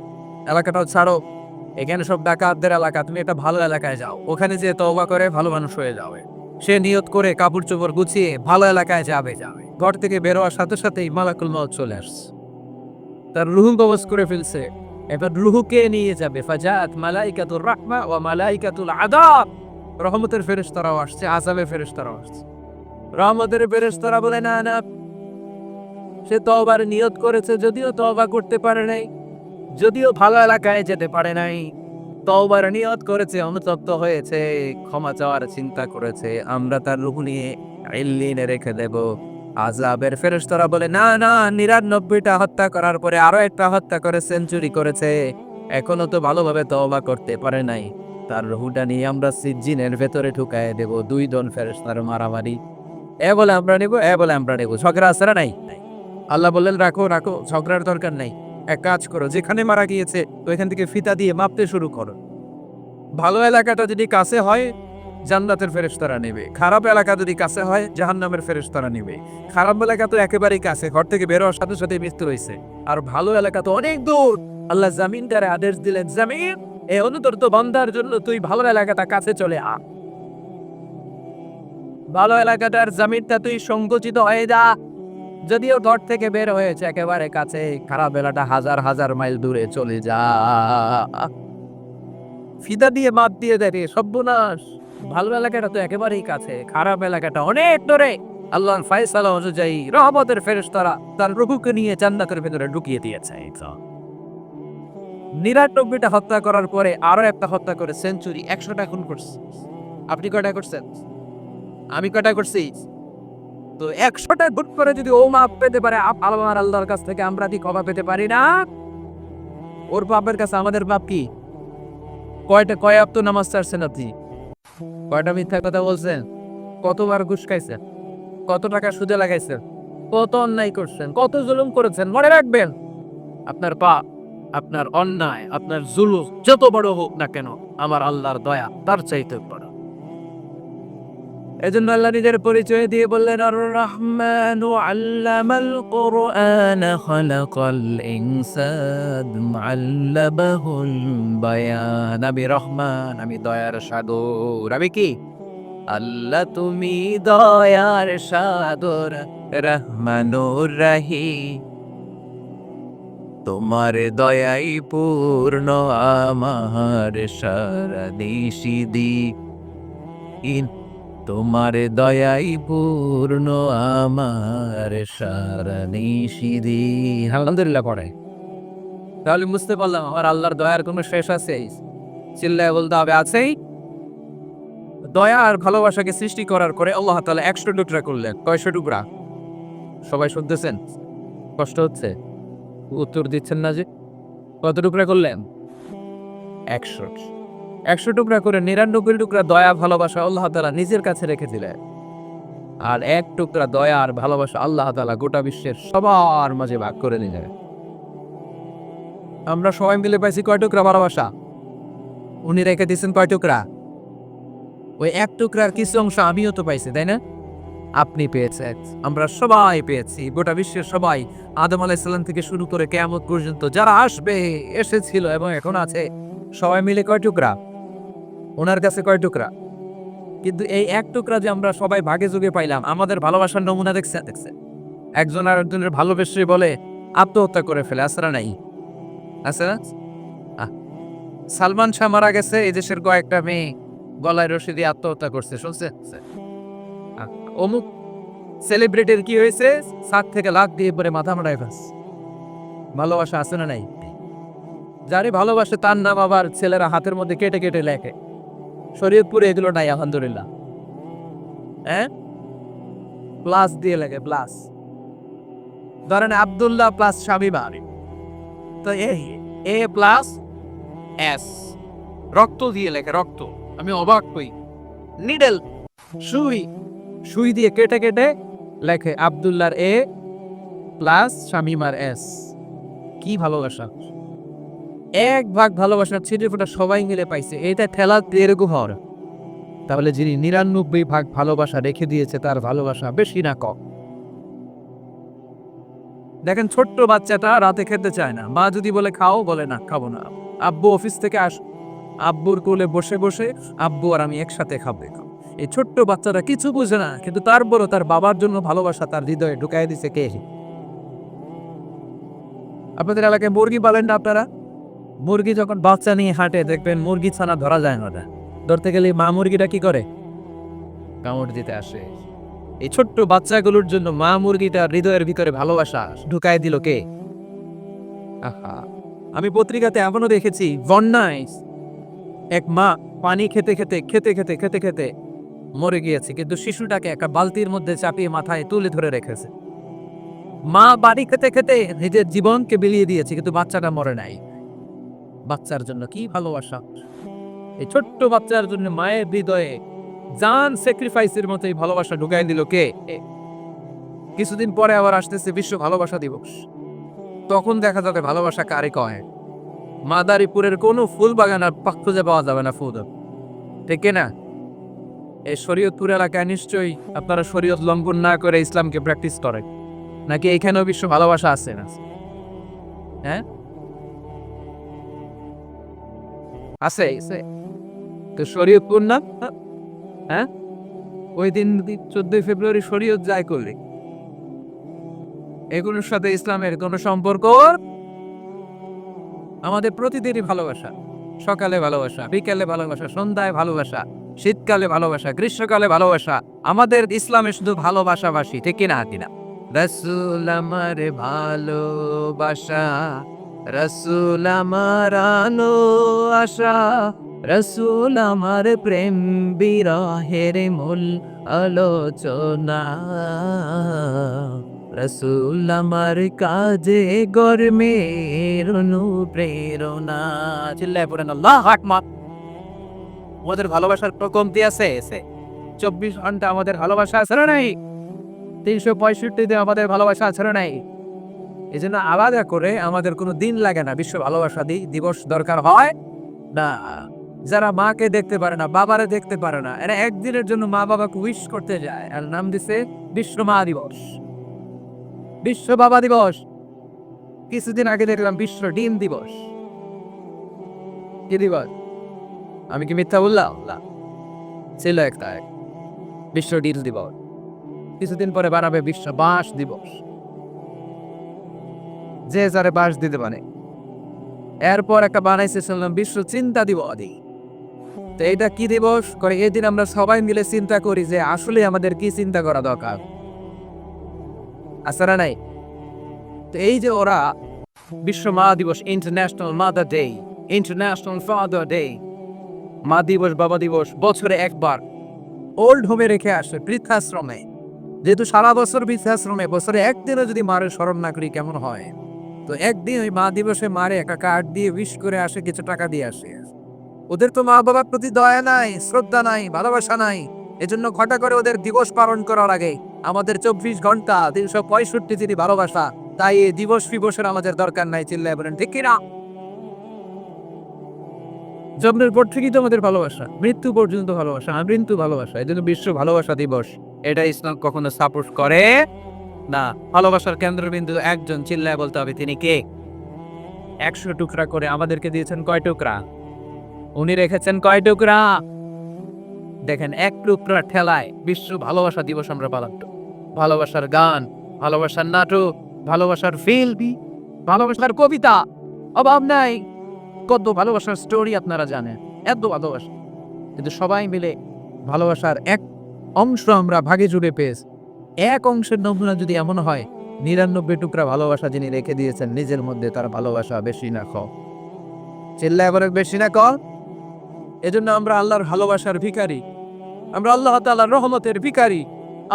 এলাকাটাও ছাড়ো, এখানে সব ডাকাতদের এলাকা, তুমি একটা ভালো এলাকায় যাও, ওখানে যে তওবা করে ভালো মানুষ হয়ে যাবে। সে নিয়ত করে কাপড় চোপড় গুছিয়ে ভালো এলাকায় যাবে। ঘর থেকে বের হওয়ার সাথে সাথেই মালাকুল মউত চলে আসছে, তার রুহু কবজ করে ফেলছে। এবার রুহুকে নিয়ে যাবে। ফাজাত মালাইকাতুর রাহমা ওয়া মালাইকাতুল আযাব, রহমতের ফেরেশতারাও আসছে, আযাবের ফেরেশতারাও আসছে। রহমতের ফেরেশতারা বলে না না, সে তওবার নিয়ত করেছে, যদিও তওবা করতে পারে নাই, যদিও ভালো এলাকায় যেতে পারে নাই, তওবার নিয়ত করেছে, অনুতপ্ত হয়েছে, ক্ষমা চাওয়ার চিন্তা করেছে, আমরা তার রূহ নিয়ে ইল্লিনে রেখে দেব। আযাবের ফেরেশতারা বলে না না, ৯৯টা হত্যা করার পরে আরো একটা হত্যা করে সেঞ্চুরি করেছে, এখনো তো ভালোভাবে তওবা করতে পারে নাই, তার রূহটা নিয়ে আমরা সিজ্জিনের ভেতরে ঢুকায় দেব। 2 জন ফেরেশতার মারামারি, এ বলে আমরা নেব, এ বলে আমরা নেব, ঝগড়া আছে না নাই? আল্লাহ বললেন রাখো রাখো, ঝগড়ার দরকার নাই। এক কাজ করো, যেখানে মারা গিয়েছে ওইখান থেকে ফিতা দিয়ে মাপতে শুরু করো। ভালো এলাকাটা যদি কাছে হয় জান্নাতের ফেরেশতারা নেবে, খারাপ এলাকা যদি কাছে হয় জাহান্নামের ফেরেশতারা নেবে। খারাপ এলাকা তো একেবারেই কাছে, ঘর থেকে বের হওয়ার সাথে সাথে মৃত্যু হয়েছে, আর ভালো এলাকা তো অনেক দূর। আল্লাহ জামিনদারে আদেশ দিলেন, জামিন এই অনুতপ্ত বান্দার জন্য তুই ভালো এলাকাটা কাছে চলে আ, ভালো এলাকাটার জামিনটা তুই সংকুচিত হয়ে যা। যদিও ঘর থেকে বের হয়েছে একেবারে কাছে, খারাপ এলাকা হাজার হাজার মাইল দূরে চলে যা। ফিতা দিয়ে মাপ দিয়ে দেবে, সর্বনাশ। ভালো এলাকাটা তো একেবারেই কাছে, খারাপ এলাকাটা অনেক দূরে। আল্লাহর ফয়সালা অনুযায়ী রহমতের ফেরেশতারা তার রূহকে নিয়ে জান্নাতের ভেতরে ঢুকিয়ে দিয়েছে। ৯৯টা হত্যা করার পরে আরো একটা হত্যা করে সেঞ্চুরি, ১০০টা খুন করছে। আপনি কয়টা করছেন? আমি কয়টা করছি? তো ১০০টা খুন করে যদি ও মাপ পেতে পারে, আমার আল্লাহর কাছ থেকে আমরা কি ক্ষমা পেতে পারি না? ওর পাপের কাছে আমাদের পাপ কি? কয় ওয়াক্ত নামাজ ছাড়ছেন আপনি? কয়টা মিথ্যা কথা বলছেন? কতবার ঘুষ খাইছেন? কত টাকা সুদে লাগাইছেন? কত অন্যায় করছেন? কত জুলুম করেছেন? মনে রাখবেন, আপনার পাপ, আপনার অন্যায়, আপনার জুলুম যত বড় হোক না কেন, আমার আল্লাহর দয়া তার চাইতে বড়। এজন্য আল্লাহ নিজের পরিচয় দিয়ে বললেন, আর রহমানু আল্লামাল কুরআন খালাকাল ইনসান আল্লামাহুল বায়ান। আমি রহমান, আমি দয়ার সাগর। আমি কি? আল্লাহ তুমি দয়ার সাগর, রহমানুর রহিম, তোমার দয়াই পূর্ণ আমার সারা নিশিদিন, তোমার দয়াই পূর্ণ আমার সারা নিশিদিন। আলহামদুলিল্লাহ পড়ে, তাহলে বুঝতে পারলাম আমার আল্লাহর দয়ার কোনো শেষ আছে? চিল্লায় বলতে হবে আছেই। দয়া আর ভালোবাসাকে সৃষ্টি করার পরে আল্লাহ তাআলা ১০০ টুকরা করলেন। কয়শো টুকরা? সবাই শুনতেছেন? কষ্ট হচ্ছে? উত্তর দিচ্ছেন না যে? কত টুকরা করলেন? ১০০। ১০০ টুকরা করে ৯৯ টুকরা দয়া ভালোবাসা আল্লাহ তাআলা নিজের কাছে রেখে দিলেন। আর ১ টুকরা দয়া আর ভালোবাসা আল্লাহ তাআলা গোটা বিশ্বের সবার মাঝে ভাগ করে নিলেন। আমরা সবাই মিলে পাইছি কয় টুকরা ভালোবাসা? উনি রেখে দিয়েছেন কয় টুকরা? ওই এক টুকরার কিছু অংশ আমিও তো পাইছি, তাই না? আপনি পেয়েছেন, আমরা সবাই পেয়েছি, গোটা বিশ্বের সবাই, আদম আলাইহিস সালাম থেকে শুরু করে কিয়ামত পর্যন্ত যারা আসবে, এসেছিল এবং এখন আছে, সবাই মিলে কয় টুকরা? ওনার কাছে কয় টুকরা? কিন্তু এই এক টুকরা যে আমরা সবাই ভাগে যোগে পাইলাম, আমাদের ভালোবাসার নমুনা দেখছে দেখছে একজন আর একজনের ভালোবেসে বলে আত্মহত্যা করে ফেলে, আসরা নাই? আছে না? আহ, সালমান শাহ মারা গেছে, এই দেশের কয়েকটা মেয়ে গলায় রশি দিয়ে আত্মহত্যা করছে, শুনছে? আহ, অমুক সেলিব্রিটির কি হয়েছে, ছাদ থেকে লাফ দিয়ে পরে মাথা মারায় ফেলছে। ভালোবাসা আছে না নাই? যারে ভালোবাসে তার নাম আবার ছেলেরা হাতের মধ্যে কেটে কেটে লেখে। শরীয়তপুরে এগুলো নাই, আলহামদুলিল্লাহ। হ্যাঁ, প্লাস দিয়ে লেখে, প্লাস। ধরেন আব্দুল্লাহ প্লাস শামিমা, তো এ প্লাস এস, রক্ত দিয়ে লেখে, রক্ত। আমি অবাক হই, নিডেল, সুই, সুই দিয়ে কেটে কেটে লেখে আব্দুল্লাহর এ প্লাস শামিমার এস। কি ভালোবাসা! এক ভাগ ভালোবাসার ছিটে ফোটা সবাই মিলে পাইছে, এটা ঠেলা এরকম হওয়ার। তাহলে যিনি 99 ভাগ ভালোবাসা রেখে দিয়েছে, তার ভালোবাসা বেশি না কম? দেখেন, ছোট্ট বাচ্চাটা রাতে খেতে চায় না, মা যদি বলে খাও, বলে না খাবো না। আব্বু অফিস থেকে আব্বুর কোলে বসে বসে আব্বু আর আমি একসাথে খাবো। এই ছোট্ট বাচ্চাটা কিছু বুঝে না, কিন্তু তারপরও তার বাবার জন্য ভালোবাসা তার হৃদয়ে ঢুকাই দিছে কে? আপনাদের এলাকায় মুরগি পালেন না আপনারা? মুরগি যখন বাচ্চা নিয়ে হাঁটে, দেখবেন মুরগি ছানা ধরা যায় না। ধরতে গেলে মা মুরগিটা কি করে? কামড় দিতে আসে। এই ছোট্ট বাচ্চাগুলোর জন্য মা মুরগিটা হৃদয়ের ভিতরে ভালোবাসা ঢুকায় দিল কে? আহা, আমি পত্রিকাতে এমনও দেখেছি, বন্যায় এক মা পানি খেতে খেতে খেতে খেতে খেতে খেতে মরে গিয়েছে, কিন্তু শিশুটাকে একটা বালতির মধ্যে চাপিয়ে মাথায় তুলে ধরে রেখেছে। মা বাড়ি খেতে খেতে নিজের জীবনকে বিলিয়ে দিয়েছে, কিন্তু বাচ্চাটা মরে নাই। বাচ্চার জন্য কি ভালোবাসা! এই ছোট্ট বাচ্চার জন্য মায়ের হৃদয়ে জান স্যাক্রিফাইসের মতো এই ভালোবাসা ঢুকাই দিল কে? কিছুদিন পরে আবার আসতেছে বিশ্ব ভালোবাসা দিবস। তখন দেখা যাবে ভালোবাসা কারে কয়। মাদারীপুরের কোনো ফুল বাগান আর খুঁজে পাওয়া যাবে না ফুল, ঠিক না? এই শরীয়তপুর এলাকায় নিশ্চয়ই আপনারা শরীয়ত লঙ্ঘন না করে ইসলামকে প্র্যাকটিস করেন, নাকি এখানেও বিশ্ব ভালোবাসা আছে না? হ্যাঁ, আছে, আছে। তো শরীয়তপুর না? হ্যাঁ, ওই দিন 14 ফেব্রুয়ারি শরীয়ত যায় করলে, এগুলোর সাথে ইসলামের কোনো সম্পর্ক? আমাদের প্রতিদিনই ভালোবাসা, সকালে ভালোবাসা, বিকেলে ভালোবাসা, সন্ধ্যায় ভালোবাসা, শীতকালে ভালোবাসা, গ্রীষ্মকালে ভালোবাসা। আমাদের ইসলামে শুধু ভালোবাসাবাসী, ঠিক কিনা? কিনা? রাসূল আমার ভালোবাসা, রাসূল আমার আলো আশা, রাসূল আমার প্রেম বিরহের মূল আলোচনা, রাসূল আমার কাজে গরমের অনুপ্রেরণা। চিল্লায় পড়েন আল্লাহু আকবার। আমাদের ভালোবাসার কমতি আছে? 24 ঘন্টা আমাদের ভালোবাসা আছে না নাই? 365 দিন আমাদের ভালোবাসা আছে না নাই? এই জন্য আলাদা করে আমাদের কোনো দিন লাগে না বিশ্ব ভালোবাসা দিবস দরকার হয় না। যারা মাকে দেখতে পারে না, বাবারে দেখতে পারে না, এরা একদিনের জন্য মা বাবাকে উইশ করতে যায়, আর নাম দিছে বিশ্ব মা দিবস, বিশ্ব বাবা দিবস। কিছুদিন আগে দেখলাম বিশ্ব ডিম দিবস। কি দিবস? আমি কি মিথ্যা বললাম? ছিল একটা বিশ্ব ডিম দিবস। কিছুদিন পরে বানাবে বিশ্ব বাঁশ দিবস, যে যারে বাঁশ দিতে পারে। এরপর একটা বানাইছে শুনলাম বিশ্ব চিন্তা দিবস। তো এটা কি দিবস করে? এই দিন আমরা সবাই মিলে চিন্তা করি যে আসলে আমাদের কি চিন্তা করা দরকার, আছে না নাই? তো এই যে ওরা বিশ্ব মা দিবস, international mother day, international father day, মা দিবস, বাবা দিবস বছরে একবার ওল্ড হোমে রেখে আসে, বৃদ্ধাশ্রমে। যেহেতু সারা বছর বৃদ্ধাশ্রমে, বছরে একদিনও যদি মারে স্মরণ না করি কেমন হয়? তো একদিন ওই মা দিবসে মারে একটা কার্ড দিয়ে উইশ করে আসে, কিছু টাকা দিয়ে আসে। ওদের তো মা বাবার প্রতি দয়া নাই, শ্রদ্ধা নাই, ভালোবাসা নাই। এজন্য ঘটা করে ওদের দিবস পালন করার আগে আমাদের 24 ঘন্টা 365 দিনই ভালোবাসা। তাই এই দিবস ফিবসের আমাদের দরকার নাই। চিল্লায় বলেন ঠিক কিনা? জন্মের পর থেকেই তো আমাদের ভালোবাসা, মৃত্যু পর্যন্ত ভালোবাসা, আমৃত্যু ভালোবাসা। এই জন্য বিশ্ব ভালোবাসা দিবস। এটা ইসলাম কখনো সাপোর্ট করে না। ভালোবাসার কেন্দ্রবিন্দু একজন, চিল্লায় বলতে হবে তিনি কে। 100 টুকরা করে আমাদেরকে দিয়েছেন কয় টুকরা? উনি রেখেছেন কয় টুকরা? দেখেন, এক টুকরা ঠেলায় বিশ্ব ভালোবাসা দিবস আমরা পালন করি। ভালোবাসার গান, ভালোবাসার নাটক, ভালোবাসার ফিল্ম, ভালোবাসার কবিতা, অভাব নাই। কত ভালোবাসার স্টোরি আপনারা জানেন, এত ভালোবাসা। কিন্তু সবাই মিলে ভালোবাসার এক অংশ আমরা ভাগে জুড়ে পেয়েছি। এক অংশের নমুনা যদি এমন হয়, 99 টুকরা ভালোবাসা যিনি রেখে দিয়েছেন নিজের মধ্যে, তার ভালোবাসা বেশি না কম? চিল্লায় বলেন বেশি না কম? এজন্য আমরা আল্লাহর ভালোবাসার ভিখারি, আমরা আল্লাহ তাআলার রহমতের ভিখারি।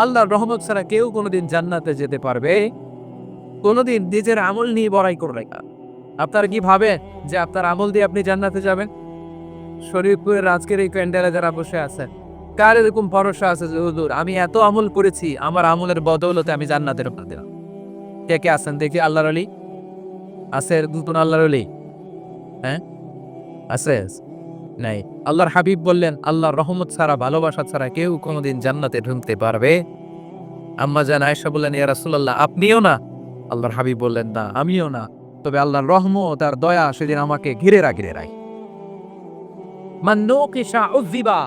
আল্লাহর রহমত ছাড়া কেউ কোনোদিন জান্নাতে যেতে পারবে কোনোদিন নিজের আমল নিয়ে বড়াই করবে না। আপনারা কি ভাবেন যে আপনার আমল দিয়ে আপনি জান্নাতে যাবেন? শরীফপুরের আজকের এই প্যান্ডেলে যারা বসে আছেন, কার এরকম ভরসা আছে যে হুজুর আমি এত আমল করেছি, আমার আমলের বদৌলতে আমি জান্নাতের উপর দিলাম? কে কে আছেন দেখি? আল্লাহর ওলি আছে? দুজন আল্লাহর ওলি? হ্যাঁ আছে? নাই। আল্লাহর হাবিব বললেন, আল্লাহর রহমত ছাড়া, ভালোবাসা ছাড়া কেউ কোনোদিন জান্নাতে ঢুকতে পারবে? আম্মা জান আয়েশা বললেন, ইয়া রাসূলুল্লাহ আপনিও না? আল্লাহর হাবিব বললেন, না আমিও না, তবে আল্লাহর রহমত আর দয়া সেদিন আমাকে ঘিরে রাখে। মান নুকিশা উযিবা,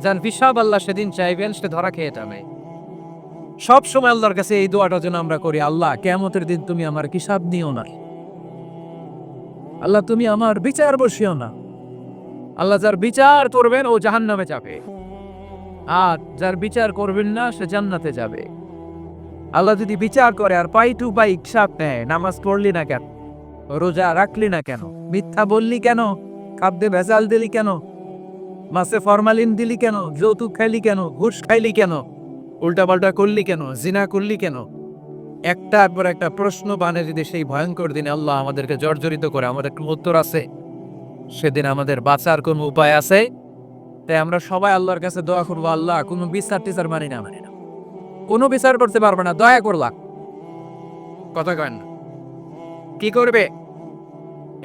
যার হিসাব আল্লাহ সেদিন চাইবেন সে ধরা খেয়ে যাবে। সব সময় আল্লাহর কাছে এই দোয়াটা যেন আমরা করি, আল্লাহ কিয়ামতের দিন তুমি আমার হিসাব নিও না, আল্লাহ তুমি আমার বিচার বসিও না। আল্লাহ যার বিচার করবেন ও জাহান্নামে যাবে, আর যার বিচার করবেন না সে জান্নাতে যাবে। আল্লাহ যদি বিচার করে আর পাই টু পাই হিসাব নেয়, নামাজ পড়লি না কেন, রোজা রাখলি না কেন, মিথ্যা বললি কেন, খাদ্যে ভেজাল দিলি কেন, মাছে ফরমালিন দিলি কেন, যৌতুক খাইলি কেন, ঘুষ খাইলি কেন, উল্টাপাল্টা করলি কেন, জিনা করলি কেন, একটার পর একটা প্রশ্ন বানিয়ে দিতে সেই ভয়ঙ্কর দিনে আল্লাহ আমাদেরকে জর্জরিত করে, আমাদের কোনো উত্তর আছে? সেদিন আমাদের বাঁচার কোনো উপায় আছে? তাই আমরা সবাই আল্লাহর কাছে দোয়া করবো, আল্লাহ কোনো বিচার টিচার মানি না, কোনো বিচার করতে পারবে না, দয়া করলা। কথা কেন? কি করবে?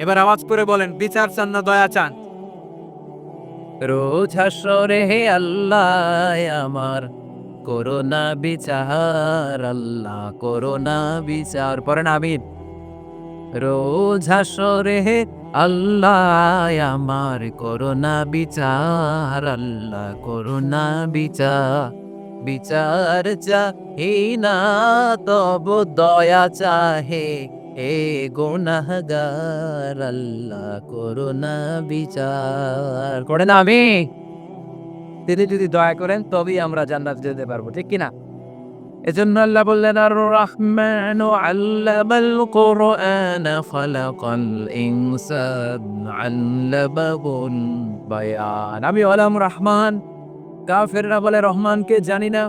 এবার আওয়াজ করে বলেন, বিচার চান না দয়া চান? রোজ হাসরে হে আল্লাহ আমার করোনা বিচার, আল্লাহ করোনা বিচার, পড়েন আমিন। রোজ হাসরে হে আল্লাহ আমার করোনা বিচার, আল্লাহ করোনা বিচার। বিচার চাহে না তব দয়া চাহে, হে গুনাহগার, আল্লাহ করোনা বিচার। করে না আমি? তিনি যদি দয়া করেন তবেই আমরা জান্নাত যেতে পারবো, ঠিক কিনা? এজন্য আল্লাহ বললেন, আর রহমানু আল্লামাল কুরআন খালাকাল ইনসান আল্লামাহুল বায়ান। আমি হলাম রহমান। কাফেররা বলে রহমানকে জানি না,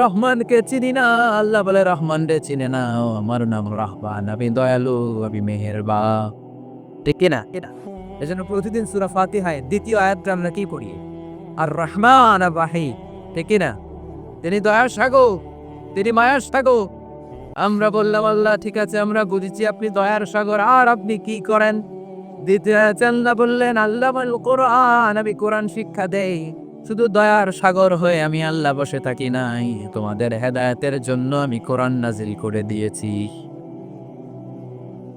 রহমানকে চিনি না। আল্লাহ বলে রহমানকে চিনে না, আমার নাম রহমান, আমি দয়ালু, আমি মেহেরবান, ঠিক কিনা? এজন্য প্রতিদিন সূরা ফাতিহায় দ্বিতীয় আয়াতটা আমরা কি পড়ি? আর রহমান আর রাহিম, ঠিক কিনা? তিনি দয়ার সাগর, তিনি মায়ার সাগর। আমরা বললাম, আল্লাহ ঠিক আছে আমরা বুঝেছি আপনি দয়ার সাগর, আর আপনি কি করেন? দ্বিতীয় আয়াতে আল্লাহ বললেন, আল্লামাল কোরআন, আমি কোরআন শিক্ষা দেই। শুধু দয়ার সাগর হয়ে আমি আল্লাহ বসে থাকি নাই, তোমাদের হেদায়েতের জন্য আমি কোরআন নাজিল করে দিয়েছি।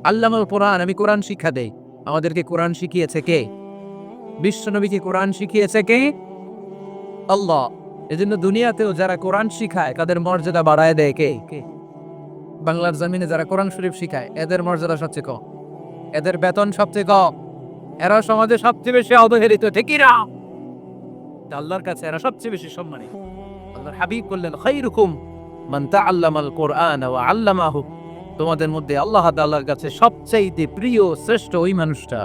আল্লামাল কোরআন, আমি কোরআন শিক্ষা দেই। আমাদেরকে কোরআন শিখিয়েছে কে? বিশ্বনবীকে কোরআন শিখিয়েছে কে? আল্লাহ। এজন্য দুনিয়াতেও যারা কোরআন শিখায় তাদের মর্যাদা বাড়ায় দেয় কে? বাংলার জমিনে যারা কোরআন শরীফ শিখায় এদের মর্যাদা সবচেয়ে কম, এদের বেতন সবচেয়ে কম, এরা সমাজে সবচেয়ে বেশি অবহেলিত, ঠিকই না? আল্লাহর কাছে এরা সবচেয়ে বেশি সম্মানিত। আল্লাহর হাবিব বললেন, খায়রুকুম মান তাআল্লামাল কুরআন ওয়া আল্লামাহু, তোমাদের মধ্যে আল্লাহ তাআলার কাছে সবচেয়ে প্রিয় শ্রেষ্ঠ ওই মানুষটা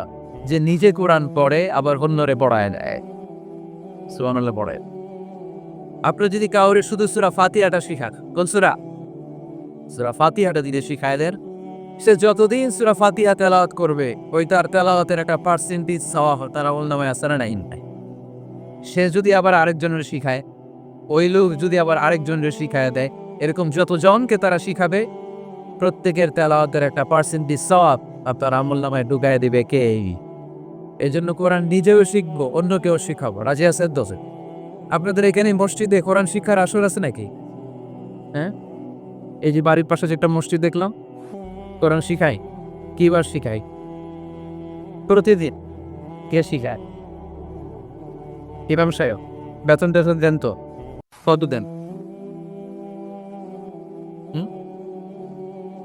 যে নিজে কোরআন পড়ে আবার অন্যরে পড়ায় দেয়। সুবহানাল্লাহ পড়ে। আপনি যদি কাউরে শুধু সূরা ফাতিহাটা শিখান, কোন সূরা? সূরা ফাতিহাটা দিলে শিখায় দেন, সে যতদিন সূরা ফাতিহা তেলাওয়াত করবে ওই তার তেলাওয়াতের একটা পার্সেন্টেজ সওয়াব তার আমলনামায় আছে না নাই? সে যদি আবার আরেকজনের শিখায়, ওই লোক যদি আবার আরেকজনের শিখায় দেয়, এরকম যতজনকে তারা শিখাবে প্রত্যেকের তেলাওয়াতের একটা পার্সেন্টেজ সওয়াব আপনার আমলনামায় ঢুকায় দিবে কে? এই জন্য কোরআন নিজেও শিখবো, অন্যকেও শিখাবো। রাজি আছেন তো? আপনাদের এখানে মসজিদে কোরআন শিক্ষার আসর আছে নাকি? হ্যাঁ, এই যে বাড়ির পাশে যে একটা মসজিদ দেখলাম, কোরআন শিখাই। কিবার শিখাই? প্রতিদিন। কে শিখায়? ইমাম সাহেব। বেতন টেতন দেন তো? কত দেন?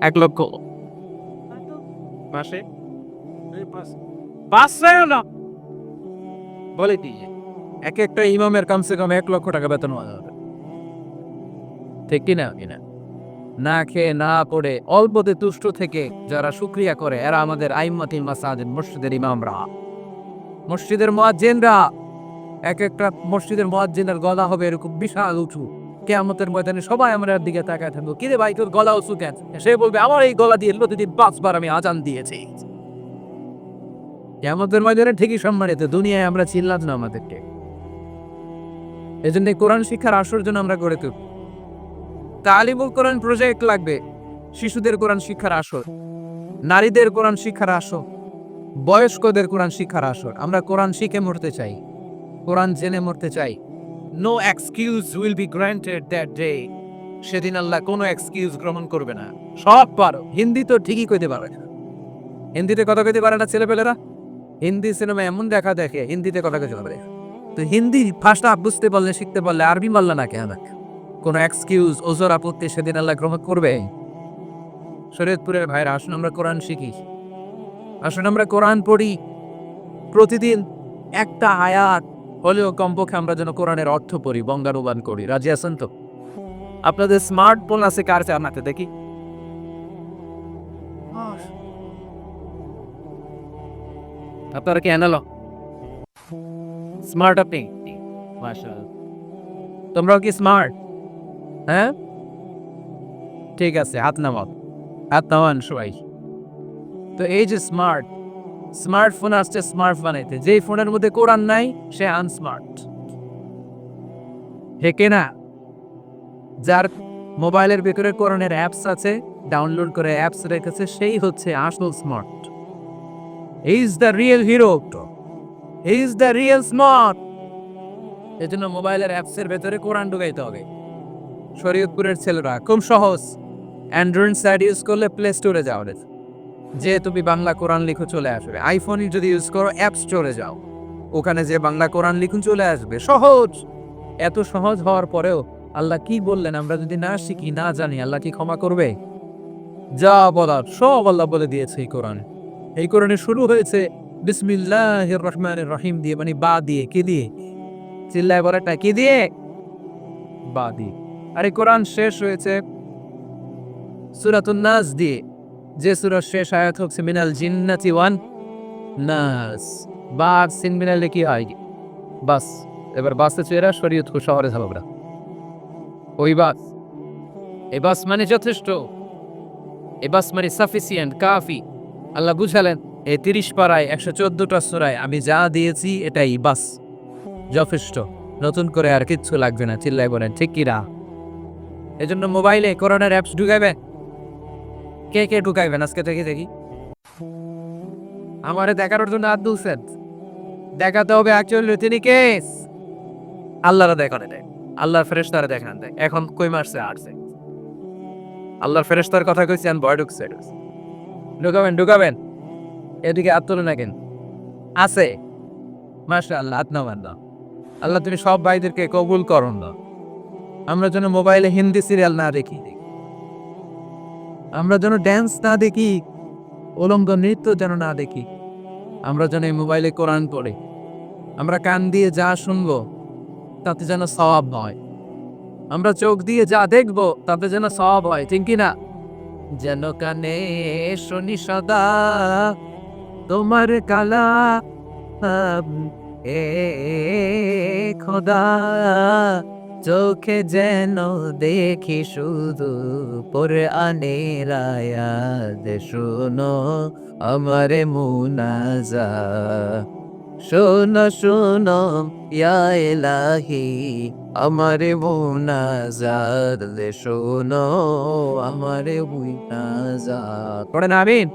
1 লক্ষ মাসে? 5 না বলে কি, এক একটা ইমামের কমসে কম 1 লক্ষ টাকা বেতন হওয়া যাবে, ঠিক কিনা? কিনা না খেয়ে না পড়ে অল্পতে তুষ্ট থেকে যারা শুকরিয়া করে এরা আমাদের আইম্মাতুল মাসাজিদ, মসজিদের ইমামরা, মসজিদের মুয়াজ্জিনরা। এক একটা মসজিদের মুয়াজ্জিনের গলা হবে এরকম বিশাল উঁচু। কিয়ামতের ময়দানে সবাই আমার দিকে তাকায় থাকবো, কিরে ভাই তোর গলা উঁচু কেন? সে বলবে আমার এই গলা দিয়ে প্রতিদিন 5 বার আমি আজান দিয়েছি। কিয়ামতের ময়দানে ঠিকই সম্মানিত, দুনিয়ায় আমরা চিল্লাত না আমাদেরকে। এজন্য কোরআন শিক্ষার আসর জন্য আমরা গড়ে তুলব। তালিমুল কোরআন প্রজেক্ট লাগবে, শিশুদের কোরআন শিক্ষার আসর, নারীদের কোরআন শিক্ষার আসর, বয়স্কদের কোরআন শিক্ষার আসর। আমরা কোরআন শিখে মরতে চাই, কোরআন জেনে মরতে চাই। No excuse will be granted that day. সেদিন আল্লাহ কোনো এক্সকিউজ গ্রহণ করবে না। সব পারো, হিন্দি তো ঠিকই কইতে পারে না। হিন্দিতে কথা কইতে পারে না ছেলেপেলেরা? হিন্দি সিনেমা এমন দেখা দেখে হিন্দিতে কথা কইতে পারে। তো হিন্দি ভাষা বুঝতে পারলে, শিখতে পারলে আরবি মাল্লা না কেন? কোনো এক্সকিউজ, ওজর, আপত্তি সেদিন আল্লাহ গ্রহণ করবে? শরীয়তপুরের ভাইরা, আসুন আমরা কোরআন শিখি, আসুন আমরা কোরআন পড়ি। প্রতিদিন একটা আয়াত হলেও কমপক্ষে আমরা যেন কোরআনের অর্থ পড়ি, বঙ্গানুবাদ করি। রাজি আছেন তো? আপনাদের স্মার্টফোন আছে কার চানাতে দেখি? আপনারা কি অ্যানালগ? স্মার্ট আপনি? মাশাআল্লাহ। তোমরাও কি স্মার্ট? হ্যাঁ, ঠিক আছে, হাত নামাও, হাত নামান সবাই। তো এই যে স্মার্টফোন আসছে স্মার্ট বানাইতে, যেই ফোনের মধ্যে কোরআন নাই সে আনস্মার্ট, ঠিক না? যার মোবাইলের ভিতরে কোরআনের অ্যাপস আছে, ডাউনলোড করে অ্যাপস রেখেছে, সেই হচ্ছে আসল smart. He is the real hero, he is the real smart. এজন্য মোবাইলের অ্যাপসের ভেতরে কোরআন ঢুকাইতে হবে। শরীয়তপুরের ছেলেরা খুব সহজ, অ্যান্ড্রয়েড সাইট ইউজ করলে প্লে স্টোরে যাও, যে তুমি বাংলা কোরআন লিখো চলে আসবে। আইফোন যদি ইউজ করো অ্যাপ স্টোরে যাও, ওখানে যে বাংলা কোরআন লিখুন চলে আসবে। সহজ। এত সহজ হওয়ার পরেও আল্লাহ কি বললেন আমরা যদি না শিখি, না জানি, আল্লাহ কি ক্ষমা করবে? যা বলার সব আল্লাহ বলে দিয়েছে এই কোরআন। এই কোরআনে শুরু হয়েছে বিসমিল্লাহির রহমানির রহিম দিয়ে, মানে বা দিয়ে। কি দিয়ে? চিল্লায় বলাটা কি দিয়ে? বা দিয়ে। আর এই কোরআন শেষ হয়েছে সূরাতুন নাস দিয়ে, যে সূরার শেষ আয়াত হচ্ছে মিনাল জিন্নাতি ওয়ান নাস। বাস সিন মিনালে কি হয়? বাস। এবার বাসে চেরা শরীয়তপুর শহরে ঝালবরা, ওই বাস। এই বাস মানে যথেষ্ট, এই বাস মানে সাফিসিয়েন্ট, কাফি। আল্লাহ বুঝালেন এই 30 পারায় 114টা সূরায় আমি যা দিয়েছি এটাই বাস, যথেষ্ট। নতুন করে আর কিচ্ছু লাগবে না। চিল্লায় বলেন ঠিক কি না? এজন্য মোবাইলে কোরআনের অ্যাপস ঢুকাইবেন। কে কে ঢুকাইবেন আজকে থেকে দেখি? আমারে দেখানোর জন্য হাত তুলছেন? দেখাতে হবে অ্যাকচুয়ালি তিনি কে? আল্লাহরা দেখান দেয়, আল্লাহর ফেরেশতারা দেখান দেয়। এখন কই মারছে আসছে, আল্লাহর ফেরেশতার কথা কইছি, আন ভয় ঢুকছে। ঢুকাবেন ঢুকাবেন, এদিকে হাত তুলে নাকেন আছে। মাশাআল্লাহ, হাত নামান না। আল্লাহ তুমি সব ভাইদেরকে কবুল করুন না। আমরা যেন মোবাইলে হিন্দি সিরিয়াল না দেখি, আমরা যেন ড্যান্স না দেখি, উলঙ্গ নৃত্য যেন না দেখি। আমরা যেন এই মোবাইলে কোরআন পড়ে, আমরা কান দিয়ে যা শুনবো তাতে যেন সওয়াব হয়। আমরা চোখ দিয়ে যা দেখবো তাতে যেন সওয়াব হয়, ঠিক কি না? যেন কানে শুনি সদা তোমার কালাম, এ খোদা চোখে যেন দেখি শুধু কোরআনের আয়াত, শোনো আমার মুনাজাত, শোনো শোনো ইয়া ইলাহি আমার মুনাজাত, শোনো আমার মুনাজাত। পড়েন আমিন।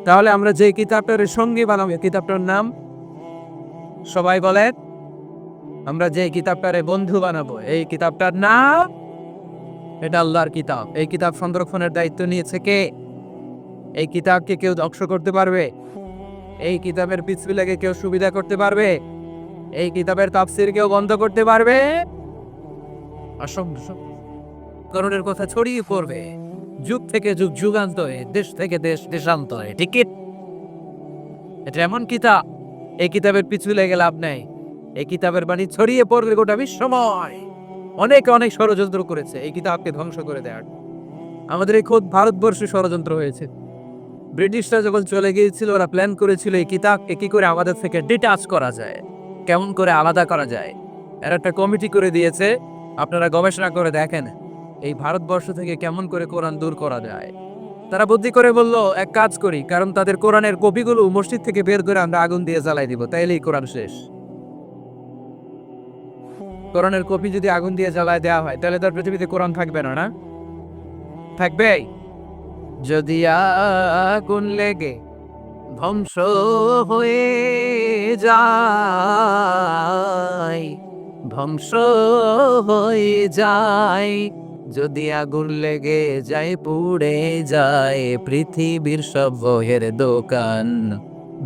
তাহলে আমরা যে কিতাবটার সঙ্গে বানাবো, কিতাবটার নাম সবাই বলেন, আমরা যে কিতাবটারে বন্ধু বানাবো এই কিতাবটার নাম, এটা আল্লাহর কিতাব। এই কিতাব সংরক্ষণের দায়িত্ব নিয়েছে কে? এই কিতাবকে কেউ ধ্বংস করতে পারবে? এই কিতাবের পিছবিলাকে কেউ সুবিধা করতে পারবে? এই কিতাবের তাফসীর কেউ বন্ধ করতে পারবে? অসম্ভব। করণের কথা ছড়িয়ে পড়বে যুগ থেকে যুগ, যুগান্তরে, দেশ থেকে দেশ, দেশান্তরে। ঠিক কি? এটা এমন কিতাব, এই কিতাবের পিছু লেগে লাভ নেই। এই কিতাবের বাণী ছড়িয়ে পড়বে গোটা বিশ্বময়। অনেকে অনেক ষড়যন্ত্র করেছে এই কিতাবকে ধ্বংস করে দেওয়ার। আমাদের এই খোদ ভারতবর্ষে ষড়যন্ত্র হয়েছে। ব্রিটিশরা যখন চলে গিয়েছিল, ওরা প্ল্যান করেছিল এই কিতাবকে কি করে আমাদের থেকে ডিটাচ করা যায়, কেমন করে আলাদা করা যায়। এর একটা কমিটি করে দিয়েছে, আপনারা গবেষণা করে দেখেন এই ভারতবর্ষ থেকে কেমন করে কোরআন দূর করা যায়। তারা বুদ্ধি করে বলল, এক কাজ করি, কারণ তাদের কোরআনের কপিগুলো মসজিদ থেকে বের করে আমরা আগুন দিয়ে জ্বালাই দিব, তাইলেই কোরআন শেষ। কোরআনের কপি যদি আগুন দিয়ে জ্বালায় দেওয়া হয় তাহলে তার পৃথিবীতে কোরআন থাকবে না? না থাকবে? যদি আগুন লেগে ধ্বংস হয়ে যায়, ধ্বংস হয়ে যায়, যদি আগুন লেগে যায়, পুড়ে যায় পৃথিবীর সব বইয়ের দোকান,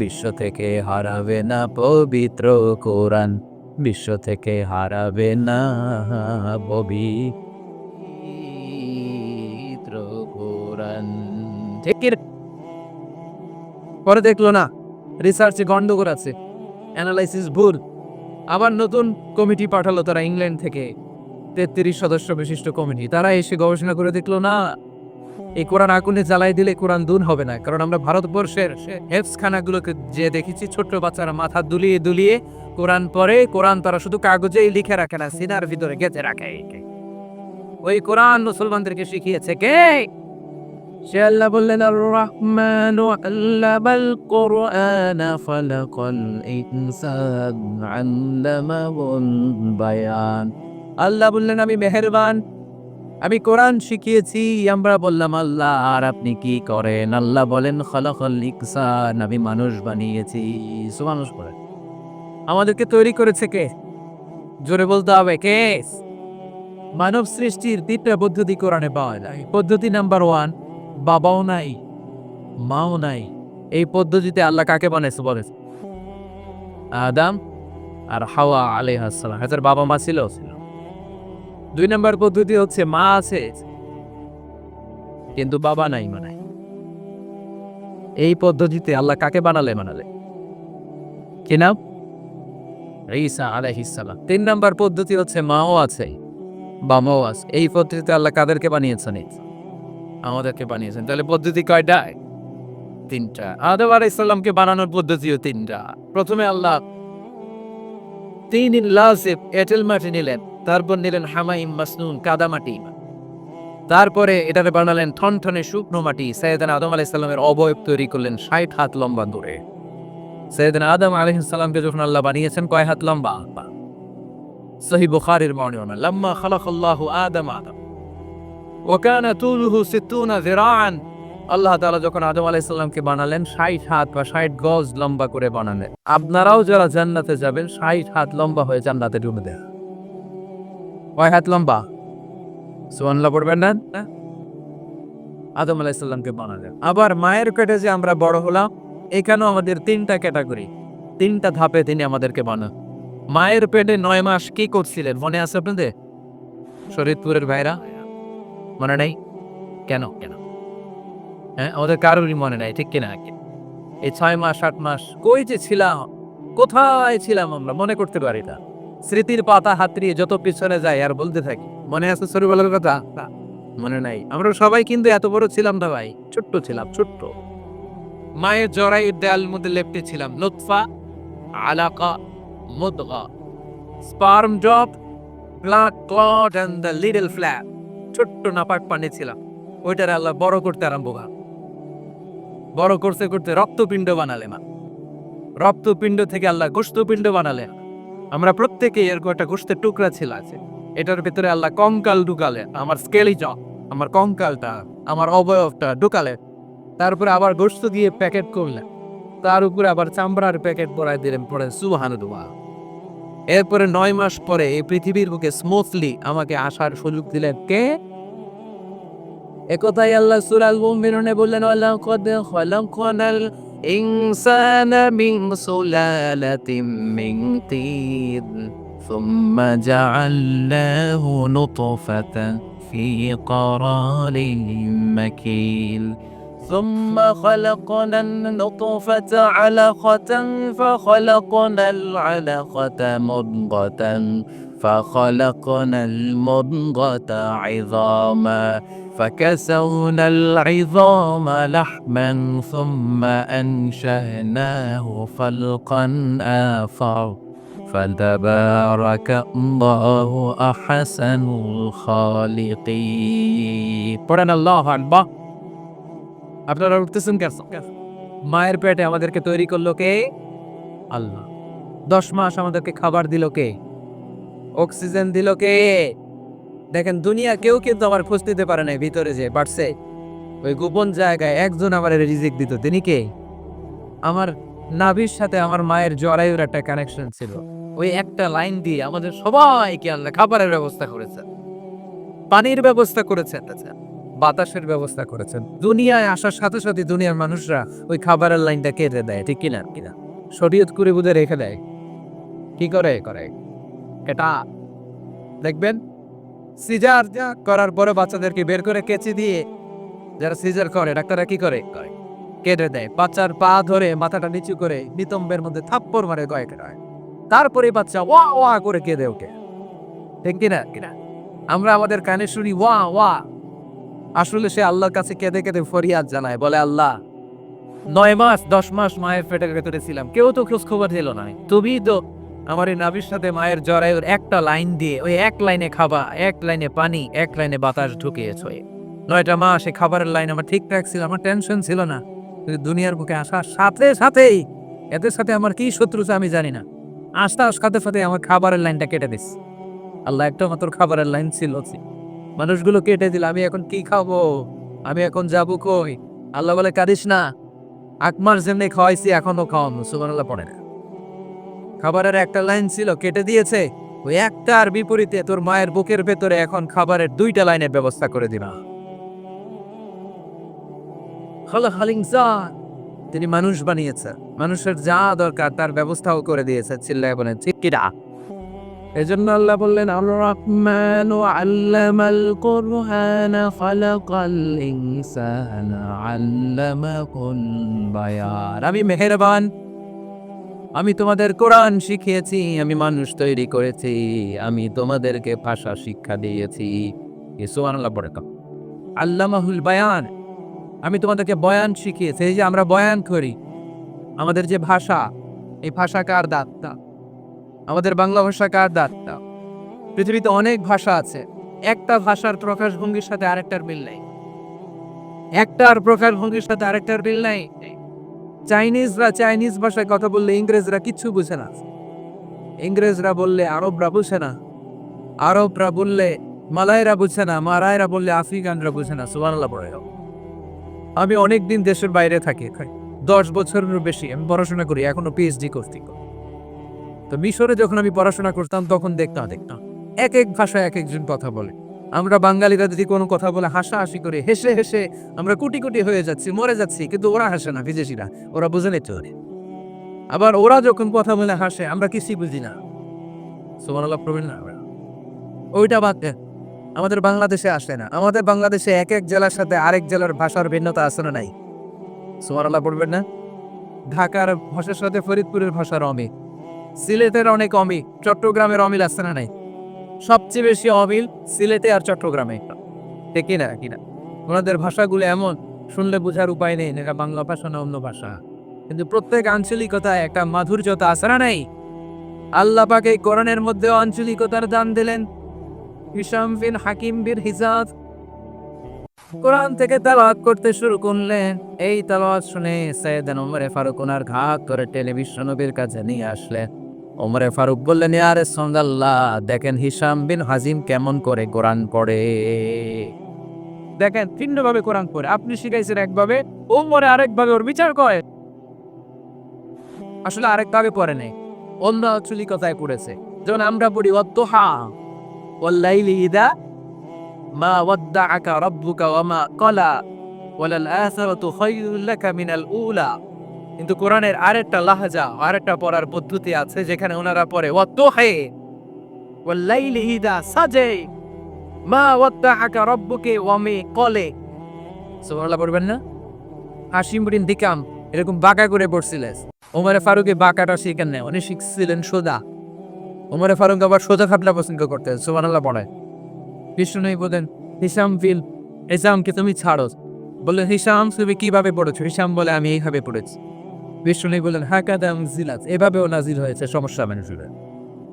বিশ্ব থেকে হারাবে না পবিত্র কোরআন, বিশ্ব থেকে হারাবে না পবিত্র কোরআন। ঠিক কি? পরে দেখলো না রিসার্চে গন্ডগোল আছে, অ্যানালাইসিস ভুল। আবার নতুন কমিটি পাঠালো তারা ইংল্যান্ড থেকে, 33 সদস্য বিশিষ্ট কমিটি। তারা এসে গবেষণা করে দেখলো না, এই কোরআন আগুনে জ্বালাই দিলে কোরআন দূর হবে না। কারণ আমরা ভারতবর্ষের হেফজখানাগুলোকে যে দেখেছি, ছোট্ট বাচ্চারা মাথা দুলিয়ে দুলিয়ে কোরআন পড়ে। কোরআন তারা শুধু কাগজেই লিখে রাখে না, সিনার ভিতরে গেঁথে রাখে। ওই কোরআন মুসলমানদেরকে শিখিয়েছে কে? সে আল্লাহ বললেন, আর রহমানু আল্লামাল কোরআন ফালাকাল ইনসান আল্লামাহুল বায়ান। আল্লাহ বললেন, আমি মেহেরবান, আমি কোরআন শিখিয়েছি। আমরা বললাম, আল্লাহ আর আপনি কি করেন? আল্লাহ বলেন, খালাকাল ইনসান, আমি মানুষ বানিয়েছি। মানুষ করেন, আমাদেরকে তৈরি করেছে কে? জোরে বলতে হবে, কে? মানব সৃষ্টির 3টা পদ্ধতি কোরআনে পাওয়া যায়। পদ্ধতি নাম্বার 1, বাবাও নাই, মাও নাই। এই পদ্ধতিতে আল্লাহ কাকে বানাইছে বলে? আদম আর হাওয়া আলাইহিস সালাম। এদের বাবা মা ছিল? 2 নম্বর পদ্ধতি হচ্ছে মা আছে কিন্তু বাবা নাই, মানে এই পদ্ধতিতে আল্লাহ কাকে বানালে? কি নাম? ঈসা আলাইহিস সালাম। 3 নম্বর পদ্ধতি হচ্ছে মাও আছে, বাবাও আছে। এই পদ্ধতিতে আল্লাহ কাদেরকে বানিয়েছেন? আমাদেরকে বানিয়েছেন। তাহলে পদ্ধতি কয়টা? 3টা। আদম আলাইহিস সালামকে বানানোর পদ্ধতিও 3টা। প্রথমে আল্লাহ তিন লাজিব এঁটেল মাটি নিলেন, তারপর নিলেন হামাইম মাসনুন কাদামাটি, তারপরে এটাকে বানালেন থনথনে শুকনো মাটি। সাইয়েদনা আদম আলাইহিস সালামের অবয়ব তৈরি করলেন 60 হাত লম্বা করে। সাইয়েদনা আদম আলাইহিস সালামকে যখন আল্লাহ বানিয়েছেন, কয় হাত লম্বা? সহিহ বুখারীর বর্ণনা, লাম্মা খালাকাল্লাহু আদম ওয়া কানা তুলুহু 60 যিরাআন। আল্লাহ তাআলা যখন আদম আলাইহিস সালামকে বানালেন, 60 হাত বা 60 গজ লম্বা করে বানালেন। আপনারাও যারা জান্নাতে যাবেন, 60 হাত লম্বা হয়ে জান্নাতে ঢুকে দেন। কয় হাত লম্বা? সুবহানাল্লাহ পড়বেন না? আদম আলাইহিস সালামকে বানালেন। আবার মায়ের পেটে যে আমরা বড় হলাম, এখানেও আমাদের 3টা ক্যাটাগরি, 3টা ধাপে তিনি আমাদেরকে বানান। মায়ের পেটে 9 মাস কি করছিলেন মনে আছে আপনাদের? শরীয়তপুরের ভাইরা মনে নাই? কেন? হ্যাঁ, আমাদের কারোরই মনে নাই, ঠিক কিনা? এই 6 মাস 8 মাস কই যে ছিলাম, কোথায় ছিলাম আমরা মনে করতে পারি না। স্মৃতির পাতা হাতড়িয়ে যত পিছনে যায় আর বলতে থাকি, মনে আছে ছোটবেলার কথা? মনে নাই। আমরা সবাই কিন্তু এত বড় ছিলাম না ভাই, ছোট্ট ছিলাম, ছোট্ট। মায়ের জরায়ুর দেয়ালের মধ্যে লেপ্টে ছিলাম। নুতফা, আলাকা, মুদগা, sperm drop, blood clot and the little flap. ছোট্ট নাপাক পানি ছিলাম। ওইটার আল্লাহ বড় করতে আরম্ভ করেন। বড় করতে করতে রক্তপিণ্ড বানালেন। রক্তপিণ্ড থেকে আল্লাহ গোশতপিণ্ড বানালেন। আমরা প্রত্যেকেই এরকম একটা গোশতের টুকরা ছিল আছে। এটার ভিতরে আল্লাহ কঙ্কাল ঢুকালেন, আমার স্কেলিটন, আমার কঙ্কালটা, আমার অবয়বটা ঢুকালেন। তারপরে আবার গোশত দিয়ে প্যাকেট করলেন। তার উপরে আবার চামড়ার প্যাকেট পরাই দিলেন, পরে সুবহানাল্লাহ। এরপরে 9 মাস পরে এই পৃথিবীর বুকে স্মুথলি আমাকে আসার সুযোগ দিলেন কে? একথাই আল্লাহ সূরাল মুমিনুনে বললেন, ওয়ালাকাদ খালাকনাল ইনসানা মিন সুলালাতিন মিন তিন সুম্মা জাআলনাহু নুতফাতান ফি ক্বারারিন মাকিন ثم خلقنا النطفة علقة فخلقنا العلقة مضغة فخلقنا المضغة عظاما فكسونا العظام لحما ثم أنشأناه خلقا آخر فتبارك الله أحسن الخالقين. পড়েন আল্লাহু আকবার। আপনারা উঠতেছেন কেন? মায়ের পেটে আমাদেরকে তৈরি করলো কে? আল্লাহ। 10 মাস আমাদেরকে খাবার দিল কে? অক্সিজেন দিল কে? দেখেন দুনিয়া কেউ কিন্তু আমার খোঁজ নিতে পারে নাই ভিতরে যে বাড়ছে ওই গোপন জায়গায় একজন আমার রিজিক দিত, তিনি কে? আমার নাভির সাথে আমার মায়ের জরায়ুর একটা কানেকশন ছিল, ওই একটা লাইন দিয়ে আমাদের সবাইকে আল্লাহ খাবারের ব্যবস্থা করেছেন, পানির ব্যবস্থা করেছেন, বাতাসের ব্যবস্থা করেছেন। দুনিয়ায় আসার সাথে সাথে দুনিয়ার মানুষরা ওই খাবারের লাইনটা কেটে দেয়, ঠিক কিনা? কিনা শরীয়ত করে বুঝে রেখে দেয়। কি করে করে এটা দেখবেন, সিজার করার পরে বাচ্চাদেরকে বের করে কেচি দিয়ে যারা সিজার করে ডাক্তাররা কি করে করে কেটে দেয়, বাচ্চার পা ধরে মাথাটা নিচু করে নিতম্বের মধ্যে থাপ্পড় মারে কয়েকটা, তারপরে বাচ্চা ওয়া ওয়া করে কেঁদে ওঠে, ঠিক কিনা? কিনা আমরা আমাদের কানে শুনি ওয়া ওয়া, আসলে সে আল্লাহর কাছে কেঁদে কেঁদে ফরিয়াদ জানায়, বলে আল্লাহ 9 মাস 10 মাস মায়ের পেটের ভেতরে ছিলাম, কেউ তো খোঁজ খবর দিল না, তুমি তো আমার এই নাভির সাথে মায়ের জরায়ুর একটা লাইন দিয়ে ওই এক লাইনে খাবা, এক লাইনে পানি, এক লাইনে বাতাস ঢুকিয়েছ। 9টা মাস এই খাবারের লাইন আমার ঠিকঠাক ছিল, আমার টেনশন ছিল না। দুনিয়ার বুকে আসার সাথে সাথেই এদের সাথে আমার কি শত্রুতা আমি জানি না, আস্তে সাথে সাথে আমার খাবারের লাইনটা কেটে দিস। আল্লাহ একটা মাত্র খাবারের লাইন ছিল, মানুষগুলো কেটে দিল। আমি এখন কি খাবো? আমি এখন যাবো কই? আল্লাহ বলে কাঁদিস না, আকমার যেমনি খাওয়াইছি এখনো খাওয়ানো। সুবহানাল্লাহ পড়ে না। খাবারের একটা লাইন ছিল, কেটে দিয়েছে, ওই একটার বিপরীতে তোর মায়ের বুকের ভেতরে এখন খাবারের 2টা লাইনের ব্যবস্থা করে দিবা। তিনি মানুষ বানিয়েছে, মানুষের যা দরকার তার ব্যবস্থাও করে দিয়েছে। চিল্লায় বলেন ঠিক কিনা? এজন্য আল্লাহ বললেন আর রহমানু আল্লামাল কুরআন খালাকাল ইনসানা আল্লামাহুল বায়ান। আমি মেহেরবান, আমি তোমাদের কোরআন শিখিয়েছি, আমি মানুষ তৈরি করেছি, আমি তোমাদেরকে ভাষা শিক্ষা দিয়েছি। সুবহানাল্লাহ পড়ে তো আল্লামাহুল বায়ান, আমি তোমাদেরকে বয়ান শিখিয়েছি। এই যে আমরা বয়ান করি, আমাদের যে ভাষা, এই ভাষা কার দাত্তা? আমাদের বাংলা ভাষা কার দাত্তা? পৃথিবীতে অনেক ভাষা আছে, একটা ভাষার প্রকাশভঙ্গির সাথে আরেকটার মিল নেই, একটার প্রকাশভঙ্গির সাথে আরেকটার মিল নাই। চাইনিজরা চাইনিজ ভাষায় কথা বললে ইংরেজরা কিচ্ছু বুঝে না, ইংরেজরা বললে আরবরা বুঝে না, আরবরা বললে মালায়রা বুঝে না, মারায়রা বললে আফ্রিকানরা বুঝে না। সুবহানাল্লাহ পড়ে। আমি অনেকদিন দেশের বাইরে থাকি, 10 বছরের বেশি আমি পড়াশোনা করি, এখনো পিএইচডি করছি। তো মিশরে যখন আমি পড়াশোনা করতাম তখন দেখতাম এক এক ভাষায় এক একজন কথা বলে। আমরা বাঙালিরা যদি কোনো কথা বলে হাসাহাসি করে হেসে হেসে আমরা কোটি কোটি হয়ে যাচ্ছি, মরে যাচ্ছি, কিন্তু ওরা হাসে না, বিদেশিরা ওরা বুঝে নিতে পারে। আবার ওরা যখন কথা বলে হাসে, আমরা কিছুই বুঝি না। সুবহানাল্লাহ পড়বেন না? ওইটা বাদ দেন, আমাদের বাংলাদেশে আসে না। আমাদের বাংলাদেশে এক এক জেলার সাথে আরেক জেলার ভাষার ভিন্নতা আছে না নাই? সুবহানাল্লাহ পড়বেন না? ঢাকার ভাষার সাথে ফরিদপুরের ভাষার অমিল, সিলেটের অনেক অমিল, চট্টগ্রামের অমিল আছে না নাই? সবচেয়ে বেশি অমিল সিলেটে আর চট্টগ্রামে, ঠিক কিনা? কিনা ওনাদের ভাষাগুলো এমন, শুনলে বোঝার উপায় নেই এটা বাংলা ভাষা না অন্য ভাষা, কিন্তু প্রত্যেক আঞ্চলিকতায় একটা মাধুর্যতা আছে না নাই? আল্লাহ পাক এই কোরআনের মধ্যে আঞ্চলিকতার দান দিলেন। হিশাম বিন হাকিম বিন হিজাজ কোরআন থেকে তেলাওয়াত করতে শুরু করলেন। এই তেলাওয়াত শুনে সাইয়েদনা ওমর ফারুক ওনার ঘাত করে টেলিভিশন নবীর কাছে নিয়ে আসলেন। ওমর ফারুক বললেন, ইয়া রাসূলুল্লাহ, দেখেন হিশাম বিন হাজিম কেমন করে কোরআন পড়ে, দেখেন ভিন্নভাবে কোরআন পড়ে। আপনি শিখাইছেন একভাবে, ওমরে আরেকভাবে ওর বিচার করে। আসলে আরেকভাবে পড়ে নেই, অন্য আঞ্চলিকতায় পড়েছে। যেমন আমরা পড়ি ওয়াদ্দুহা ওয়াল-লাইলি ইযা মা ওয়াদ্দাআকা রাব্বুকা ওয়া মা ক্বালা ওয়ালাল আখিরাতু খায়রুল লাকা মিনাল উলা। কিন্তু কোরআনের আরেকটা লাহাজা, আরেকটা পড়ার পদ্ধতি আছে যেখানে ওনারা পড়ে ওয়াদ্দুহি ওয়াল-লাইলি ইযা সাজা মা ওয়াদ্দাআকা রাব্বুকা ওয়া মা ক্বালা। সুবহানাল্লাহ পড়বেন না? হাশিম বিন দিকাম এরকম বাঁকা করে পড়ছিলেন। ওমরে ফারুকে বাঁকাটা শিখেন না, উনি শিখছিলেন সোজা। ওমরে ফারুক আবার সোজা খাটলা পছন্দ করতেন। সুবহানাল্লাহ পড়ে। বিষ্ণু বলেন হিসামকে তুমি ছাড়ো। বললেন হিসাম তুমি কিভাবে পড়েছো? হিসাম বলে আমি এইভাবে পড়েছি। বিষ্ণু বললেন হাকাদা উনজিলাত, এভাবেও নাজিল হয়েছে, সমস্যা মানুষের।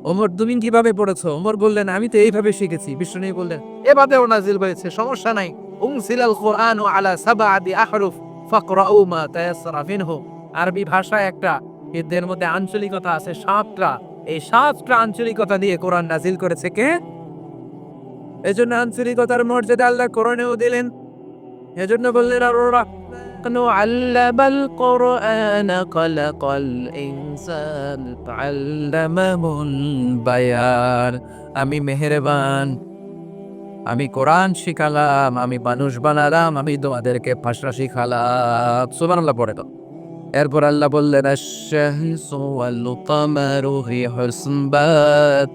ওমর তুমি কিভাবে পড়েছো? ওমর বললেন আমি তো এইভাবে শিখেছি। বিষ্ণু বললেন এভাবেও নাজিল হয়েছে, সমস্যা নাই। উনজিলাল কুরআনু আলা সাবআতি আহরুফ ফাকরাউ মা তায়াসসারা মিনহু। আরবি ভাষা একটা, এদের মধ্যে আঞ্চলিকতা আছে ৭টা। এই ৭টা আঞ্চলিকতা দিয়ে কোরআন নাজিল করেছে কে? এজন্য আঞ্চলিকতার মর্যাদা আল্লাহ কোরআনেও দিলেন। এজন্য বললেন আর রাহমানু আল্লামাল কোরআন খালাকাল ইনসান আল্লামাহুল বায়ান। আমি মেহেরবান, আমি কোরআন শিখালাম, আমি মানুষ বানালাম, আমি তোমাদেরকে ভাষা শিখালাম। সুবহানাল্লাহ পড়ে তো। এরপর আল্লাহ বললেন আশ-শামসু ওয়াল কামারু ফি হুসবান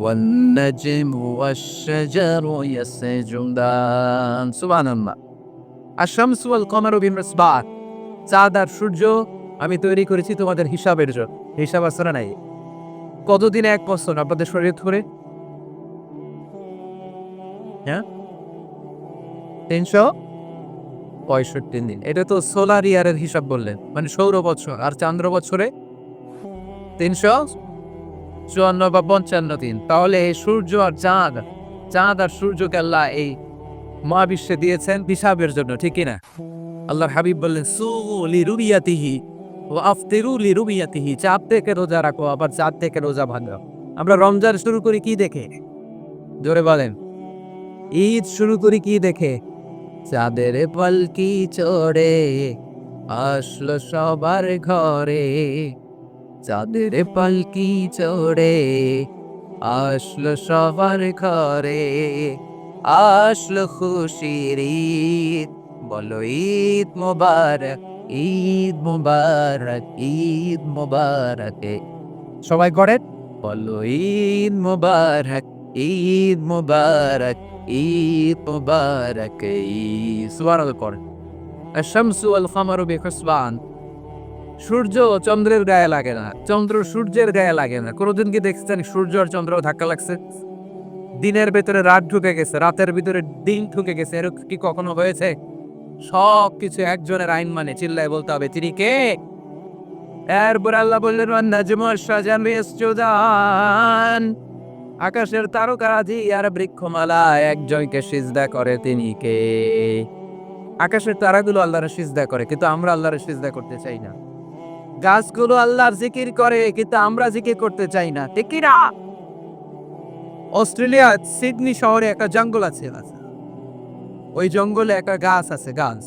ওয়ান নাজমু ওয়াশ-শাজারু ইয়াসজুদান। সুবহানাল্লাহ। আশ-শামসু ওয়াল কামারু ফি হুসবান, চাঁদ আর সূর্য আমি তৈরি করেছি তোমাদের হিসাবের জন্য। হিসাব আছে না নাই? কতদিনে এক বছর আপনাদের শরীর ধরে? হ্যাঁ, ৩৬৫ দিন। এটা তো সোলার ইয়ারের হিসাব বললেন, মানে সৌর বছর। আর চান্দ্র বছরে ৩৫৪ বা ৫৫ দিন। তাহলে এই সূর্য আর চাঁদ, চাঁদ আর সূর্যকে আল্লাহ এই মহাবিশ্বে দিয়েছেন হিসাবের জন্য, ঠিক কিনা? আল্লাহর হাবিব বললেন সুমু লিরুবিয়াতিহি ওয়া আফতিরু লিরুবিয়াতিহি, চাঁদ থেকে রোজা রাখো, আবার চাঁদ থেকে রোজা ভাঙো। আমরা রমজান শুরু করি কি দেখে? জোরে বলেন। ঈদ শুরু করি কি দেখে? চাঁদের পালকি চড়ে আসলো সবার ঘরে, চাঁদের পালকি চড়ে আসলো সবার ঘরে, আসলো খুশির ঈদ, বলো ঈদ মোবারক, ঈদ মোবারক, ঈদ মোবারক। সবাই করেন, বলো ঈদ মোবারক, ঈদ মোবারক, ঈদ মোবারক, ঈদ। সুবহানাল্লাহ করেন। আশ-শামসু ওয়াল কামারু বিহুসবান, সূর্য চন্দ্রের গায়ে লাগে না, চন্দ্র সূর্যের গায়ে লাগে না। কোনদিন কি দেখছেন সূর্য আর চন্দ্র ধাক্কা লাগছে? দিনের ভেতরে রাত ঢুকে গেছে, রাতের ভিতরে দিন ঢুকে গেছে, এরকম কি কখনো হয়েছে? সবকিছু একজনের আইন মানে চিল্লায় বলতে হবে তিনি কে? এরপর আল্লাহ বললেন ওয়ান নাজমু ওয়াশ-শাজারু ইয়াসজুদান, আকাশের তারকারাজি আর বৃক্ষমালা একজনকে সিজদা করে, তিনি কে? আকাশের তারাগুলো আল্লাহর সিজদা করে, কিন্তু আমরা আল্লাহর সিজদা করতে চাই না। গাছগুলো আল্লাহর জিকির করে, কিন্তু আমরা জিকির করতে চাই না, ঠিক কি না? অস্ট্রেলিয়া সিডনি শহরে একটা জঙ্গল আছে, ওই জঙ্গলে একটা গাছ আছে, গাছ।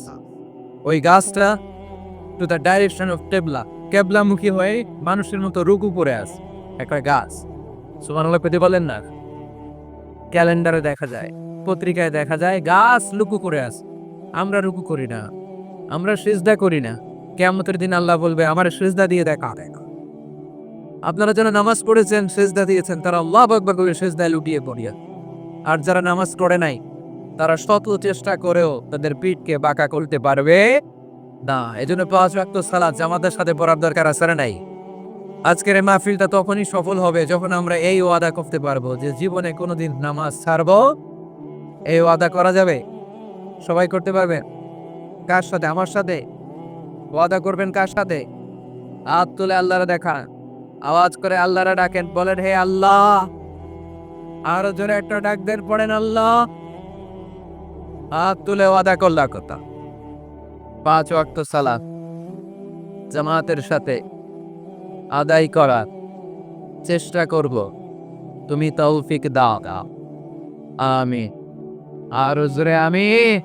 ওই গাছটা টু দ্য ডাইরেকশন অফ কেবলা, কেবলামুখী হয়ে মানুষের মতো রুকু পড়ে আছে একটা গাছ। সুবহানাল্লাহ পেতে বলেন না? ক্যালেন্ডারে দেখা যায়, পত্রিকায় দেখা যায়, গাছ লুকু করে আছে। আমরা রুকু করি না, আমরা সিজদা করি না। কিয়ামতের দিন আল্লাহ বলবে আমার সিজদা দিয়ে দেখা। আপনারা যারা নামাজ পড়েছেন, সিজদা দিয়েছেন, তারা আল্লাহু আকবার বলে সিজদায় লুটিয়ে পড়িয়া। আর যারা নামাজ পড়ে নাই, তারা শত চেষ্টা করেও তাদের পিঠকে বাঁকা করতে পারবে না। এজন্য ৫ ওয়াক্ত সালাত জামাতের সাথে পড়ার দরকার আছে না নাই? আজকের এই মাহফিলটা তখনই সফল হবে যখন আমরা এই ওয়াদা করতে পারবো যে জীবনে কোনোদিন নামাজ ছাড়বো। এই ওয়াদা করা যাবে? সবাই করতে পারবেন? কার সাথে? আমার সাথে ওয়াদা করবেন। কার সাথে? হাত তুলে আল্লাহরে দেখান, আওয়াজ করে আল্লাহরে ডাকেন, বলেন হে আল্লাহ। আরো জোরে একটা ডাক দেন, পড়েন আল্লাহ। হাত তুলে ওয়াদা করলাম কথা, ৫ ওয়াক্ত সালাত জামাতের সাথে আদায় করার চেষ্টা করব, তুমি তৌফিক দাও। আমিন। আরো জোরে আমিন।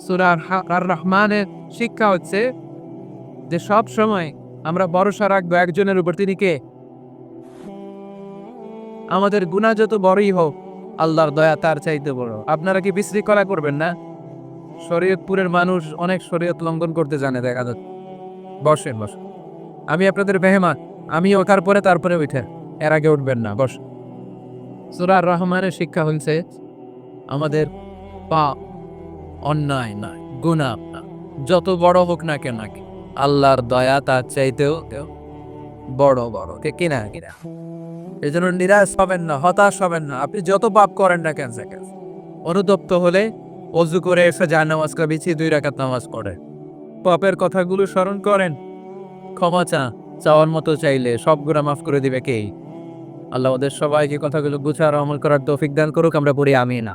সূরা আর রহমানের শিক্ষা হচ্ছে যে সব সময় আমরা ভরসা রাখবো একজনের উপর, তিনি কে? আমাদের গুনাহ যত বড়ই হোক, আল্লাহর দয়া তার চাইতে বড়। আপনারা কি বিশৃঙ্খলা করবেন না? শরীয়তপুরের মানুষ অনেক শরীয়ত লঙ্ঘন করতে জানে, দেখা যাচ্ছে। বসেন বসেন, আমি আপনাদের মেহমান, আমি ওঠার পরে তারপরে উঠেন, এর আগে উঠবেন না। বস। সূরা রহমানের শিক্ষা হচ্ছে আমাদের পাপ, অন্যায় নয়, গুনাহ না, যত বড় হোক না কেন আল্লাহর দয়া তার চাইতেও বড় বড়, ঠিক কিনা কিনা? এই জন্য নিরাশ হবেন না, হতাশ হবেন না। আপনি যত পাপ করেন না কেন, অনুতপ্ত হলে অজু করে এসে যায় নামাজ বিছিয়ে 2 রাকাত নামাজ পড়ে, পাপের কথাগুলো স্মরণ করেন, ক্ষমা চাওয়ার মতো চাইলে সব গুনাহ মাফ করে দিবে কে? আল্লাহ ওদের সবাইকে কথাগুলো গুছার আমল করার তৌফিক দান করুক। আমরা পড়ি আমিন।